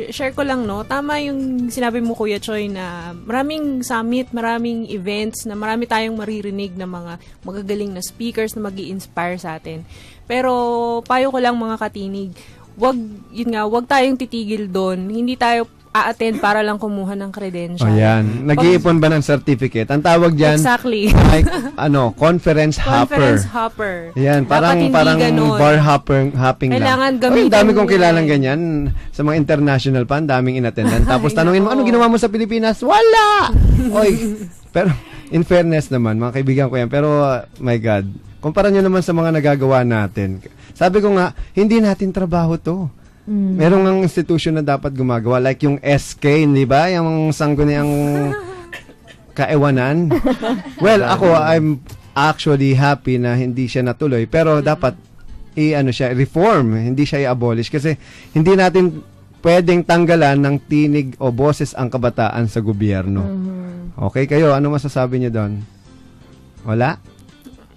share ko lang, no? Tama yung sinabi mo, Kuya Choy, na maraming summit, maraming events, na marami tayong maririnig na mga magagaling na speakers na magi-inspire sa atin. Pero, payo ko lang mga katinig, wag tayong titigil doon. Hindi tayo a-attend para lang kumuha ng credential. Yan. Nag-iipon ba ng certificate? Ang tawag dyan, exactly. Like, conference hopper. Conference hopper. Yan, parang bar hopping kailangan lang. Ang dami kong kilalang ganyan sa mga international pa, ang daming inattendan. Tapos tanungin mo, ano ginawa mo sa Pilipinas? Wala! Oy, pero in fairness naman, mga kaibigan ko yan, pero my God, kumpara nyo naman sa mga nagagawa natin. Sabi ko nga, hindi natin trabaho to. Merong ang institution na dapat gumagawa like yung SK, di ba? Yung sangguniang kaewanan. Well, ako, I'm actually happy na hindi siya natuloy. Pero dapat, reform. Hindi siya i-abolish. Kasi hindi natin pwedeng tanggalan ng tinig o boses ang kabataan sa gobyerno. Okay, kayo, ano masasabi niyo doon? Wala?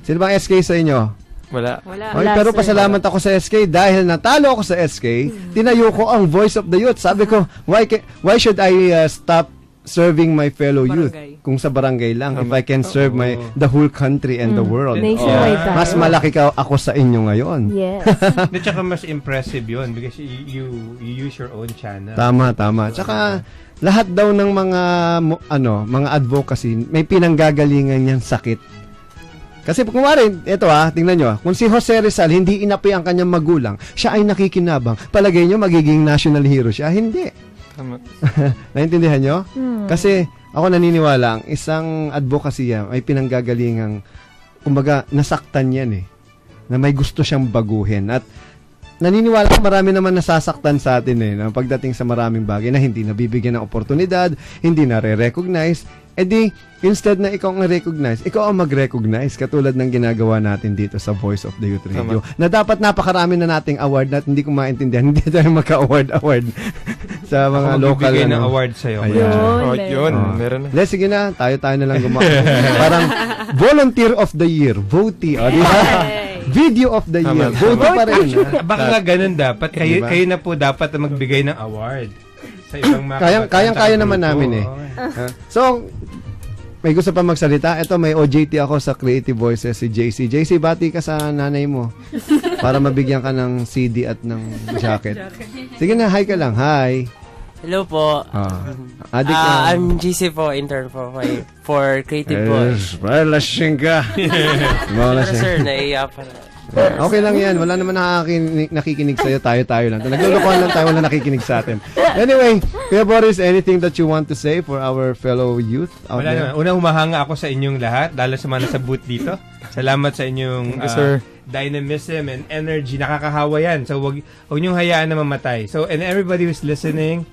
Sino bang SK sa inyo? Wala. Okay, pero pasalamat ako sa SK dahil natalo ako sa SK, tinayo ko ang Voice of the Youth. Sabi ko, why should I stop serving my fellow youth kung sa barangay lang if I can serve the whole country and the world. Mas malaki ako sa inyo ngayon. Yes. At saka mas impressive yun because you use your own channel. Tama. Tsaka lahat daw ng mga advocacy may pinanggagalingan niyang sakit. Kasi kung ito tingnan nyo, kung si Jose Rizal hindi inapi ang kanyang magulang, siya ay nakikinabang. Palagay nyo magiging national hero siya? Hindi. Tama. Naintindihan nyo? Kasi ako naniniwala, ang isang advokasya ay pinanggagalingang, kumbaga, nasaktan yan na may gusto siyang baguhin. At naniniwala ko marami naman nasasaktan sa atin na pagdating sa maraming bagay na hindi nabibigyan ng oportunidad, hindi nare-recognize. Instead na ikaw ang recognize, ikaw ang mag-recognize katulad ng ginagawa natin dito sa Voice of the Youth Radio. Na dapat napakarami na nating award na hindi ko maintindihan, hindi tayo magka-award sa mga local. Ako ng award sa'yo. Yun. Meron na. Sige na, tayo na lang gumawa. Parang Volunteer of the Year, votee. Diba? Video of the Year, votee pa rin. Baka nga ganun dapat. Kayo na po dapat magbigay ng award. Sa ibang mga kaya naman namin So, may gusto pa magsalita. Ito, may OJT ako sa Creative Voices, si JC. JC, bati ka sa nanay mo para mabigyan ka ng CD at ng jacket. Sige na, hi ka lang. Hi. Hello po. I'm GC po, intern po for Creative Voice. Lasing ka. Sir, naiiya pa na. Okay lang yan. Wala naman nakikinig sa'yo. Tayo lang. Naglulukuhan lang tayo. Wala nakikinig sa atin. Anyway, Kuya Boris, anything that you want to say for our fellow youth out there? Una, humahanga ako sa inyong lahat, lalo sa mga nasa booth dito. Salamat sa inyong dynamism and energy. Nakakahawa yan. So, wag niyong hayaan na mamatay. So, and everybody who's listening,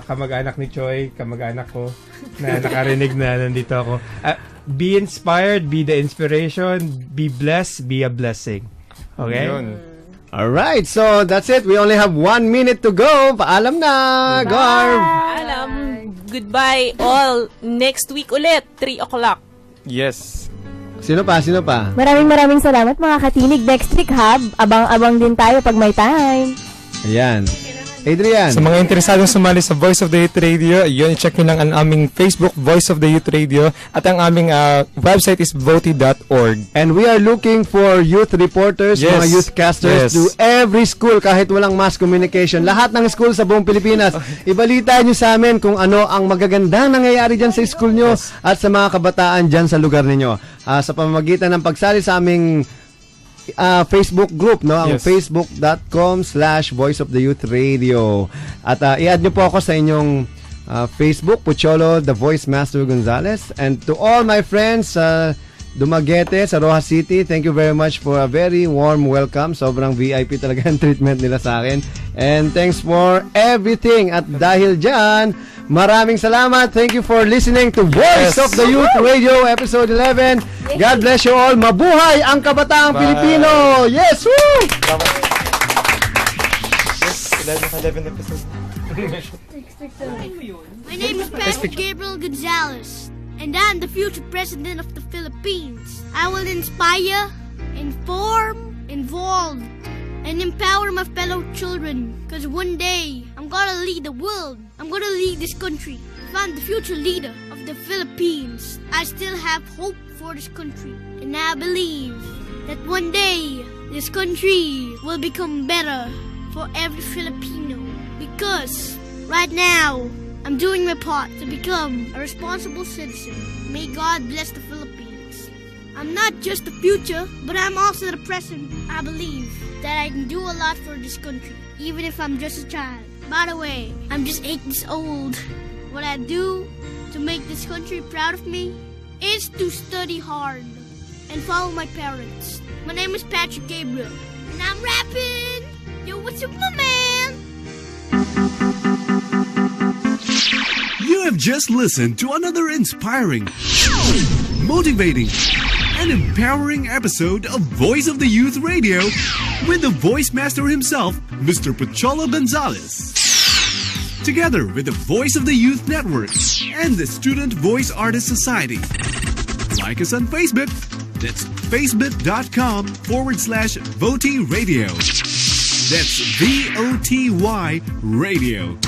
kamag-anak ni Choi, kamag-anak ko, na nakarinig na nandito ako. Be inspired, be the inspiration, be blessed, be a blessing. Okay? Alright, so that's it. We only have 1 minute to go. Paalam na, Garv! Paalam. Goodbye all. Next week ulit, 3 o'clock. Yes. Sino pa? Maraming salamat mga katinig. Next week, abang-abang din tayo pag may time. Ayan. Adrian. Sa mga interesadong sumali sa Voice of the Youth Radio, yun, check nyo lang ang aming Facebook, Voice of the Youth Radio, at ang aming website is voti.org. And we are looking for youth reporters, mga youth casters to every school kahit walang mass communication. Lahat ng school sa buong Pilipinas. Ibalita nyo sa amin kung ano ang magagandang nangyayari dyan sa school nyo at sa mga kabataan dyan sa lugar ninyo. Sa pamamagitan ng pagsali sa aming Facebook group, ang facebook.com/Voice of the Youth Radio. At i-add nyo po ako sa inyong Facebook, Pucholo, The Voice Master Gonzales. And to all my friends Dumaguete sa Rojas City, thank you very much for a very warm welcome. Sobrang VIP talaga ang treatment nila sa akin. And thanks for everything. At dahil dyan, maraming salamat. Thank you for listening to Voice of the Youth Radio Episode 11. God bless you all. Mabuhay ang kabataang Pilipino. Yes! Woo! Yes, 11 episodes. My name is Patrick Gabriel Gonzalez, and I'm the future president of the Philippines. I will inspire, inform, involve, and empower my fellow children. Because one day, I'm gonna lead the world. I'm gonna lead this country. If I'm the future leader of the Philippines, I still have hope for this country. And I believe that one day, this country will become better for every Filipino. Because right now, I'm doing my part to become a responsible citizen. May God bless the Philippines. I'm not just the future, but I'm also the present. I believe that I can do a lot for this country, even if I'm just a child. By the way, I'm just 8 years old. What I do to make this country proud of me is to study hard and follow my parents. My name is Patrick Gabriel, and I'm rapping. Yo, what's up, my man? You have just listened to another inspiring, motivating, and empowering episode of Voice of the Youth Radio with the voice master himself, Mr. Pocholo Gonzalez. Together with the Voice of the Youth Network and the Student Voice Artist Society. Like us on Facebook. That's facebook.com/VOTY Radio. That's VOTY Radio.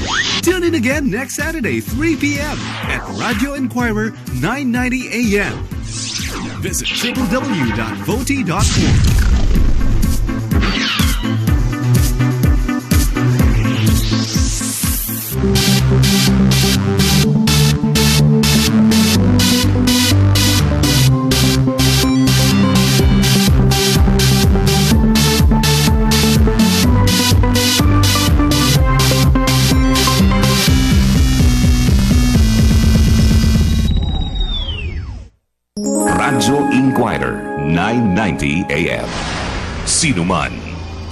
Tune in again next Saturday, 3 p.m. at Radio Inquirer 990 AM. Visit www.voty.org. Radyo Inquirer 990 AM. Sino man,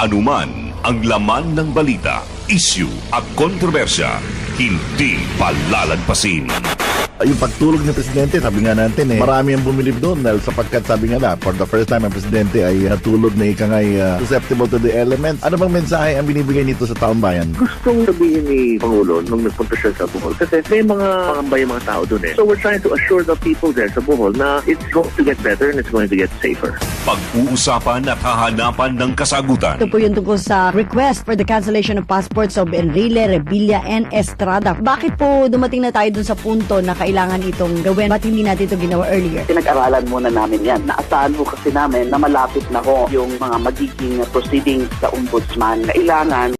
anuman ang laman ng balita, issue at kontrobersya, hindi palalagpasin. Yung pagtulog ng presidente, sabi nga natin marami ang bumilib doon dahil sapagkat sabi nga for the first time ang presidente ay natulog na ikangay susceptible to the elements. Ano bang mensahe ang binibigay nito sa taong bayan? Gustong sabihin ni Pangulo nung nagpunta siya sa Bohol kasi may mga pangambay mga tao doon So we're trying to assure the people there sa Bohol na it's going to get better and it's going to get safer. Pag-uusapan at hahanapan ng kasagutan. Ito po yung tungkol sa request for the cancellation of passports of Enrile, Revilla, and Estrada. Bakit po dumating na tayo dun sa punto na kailangan itong gawin? Ba't hindi natin ito ginawa earlier? Pinag-aralan muna namin yan. Naasahan ho kasi namin na malapit na ho yung mga magiging proceedings sa ombudsman. Kailangan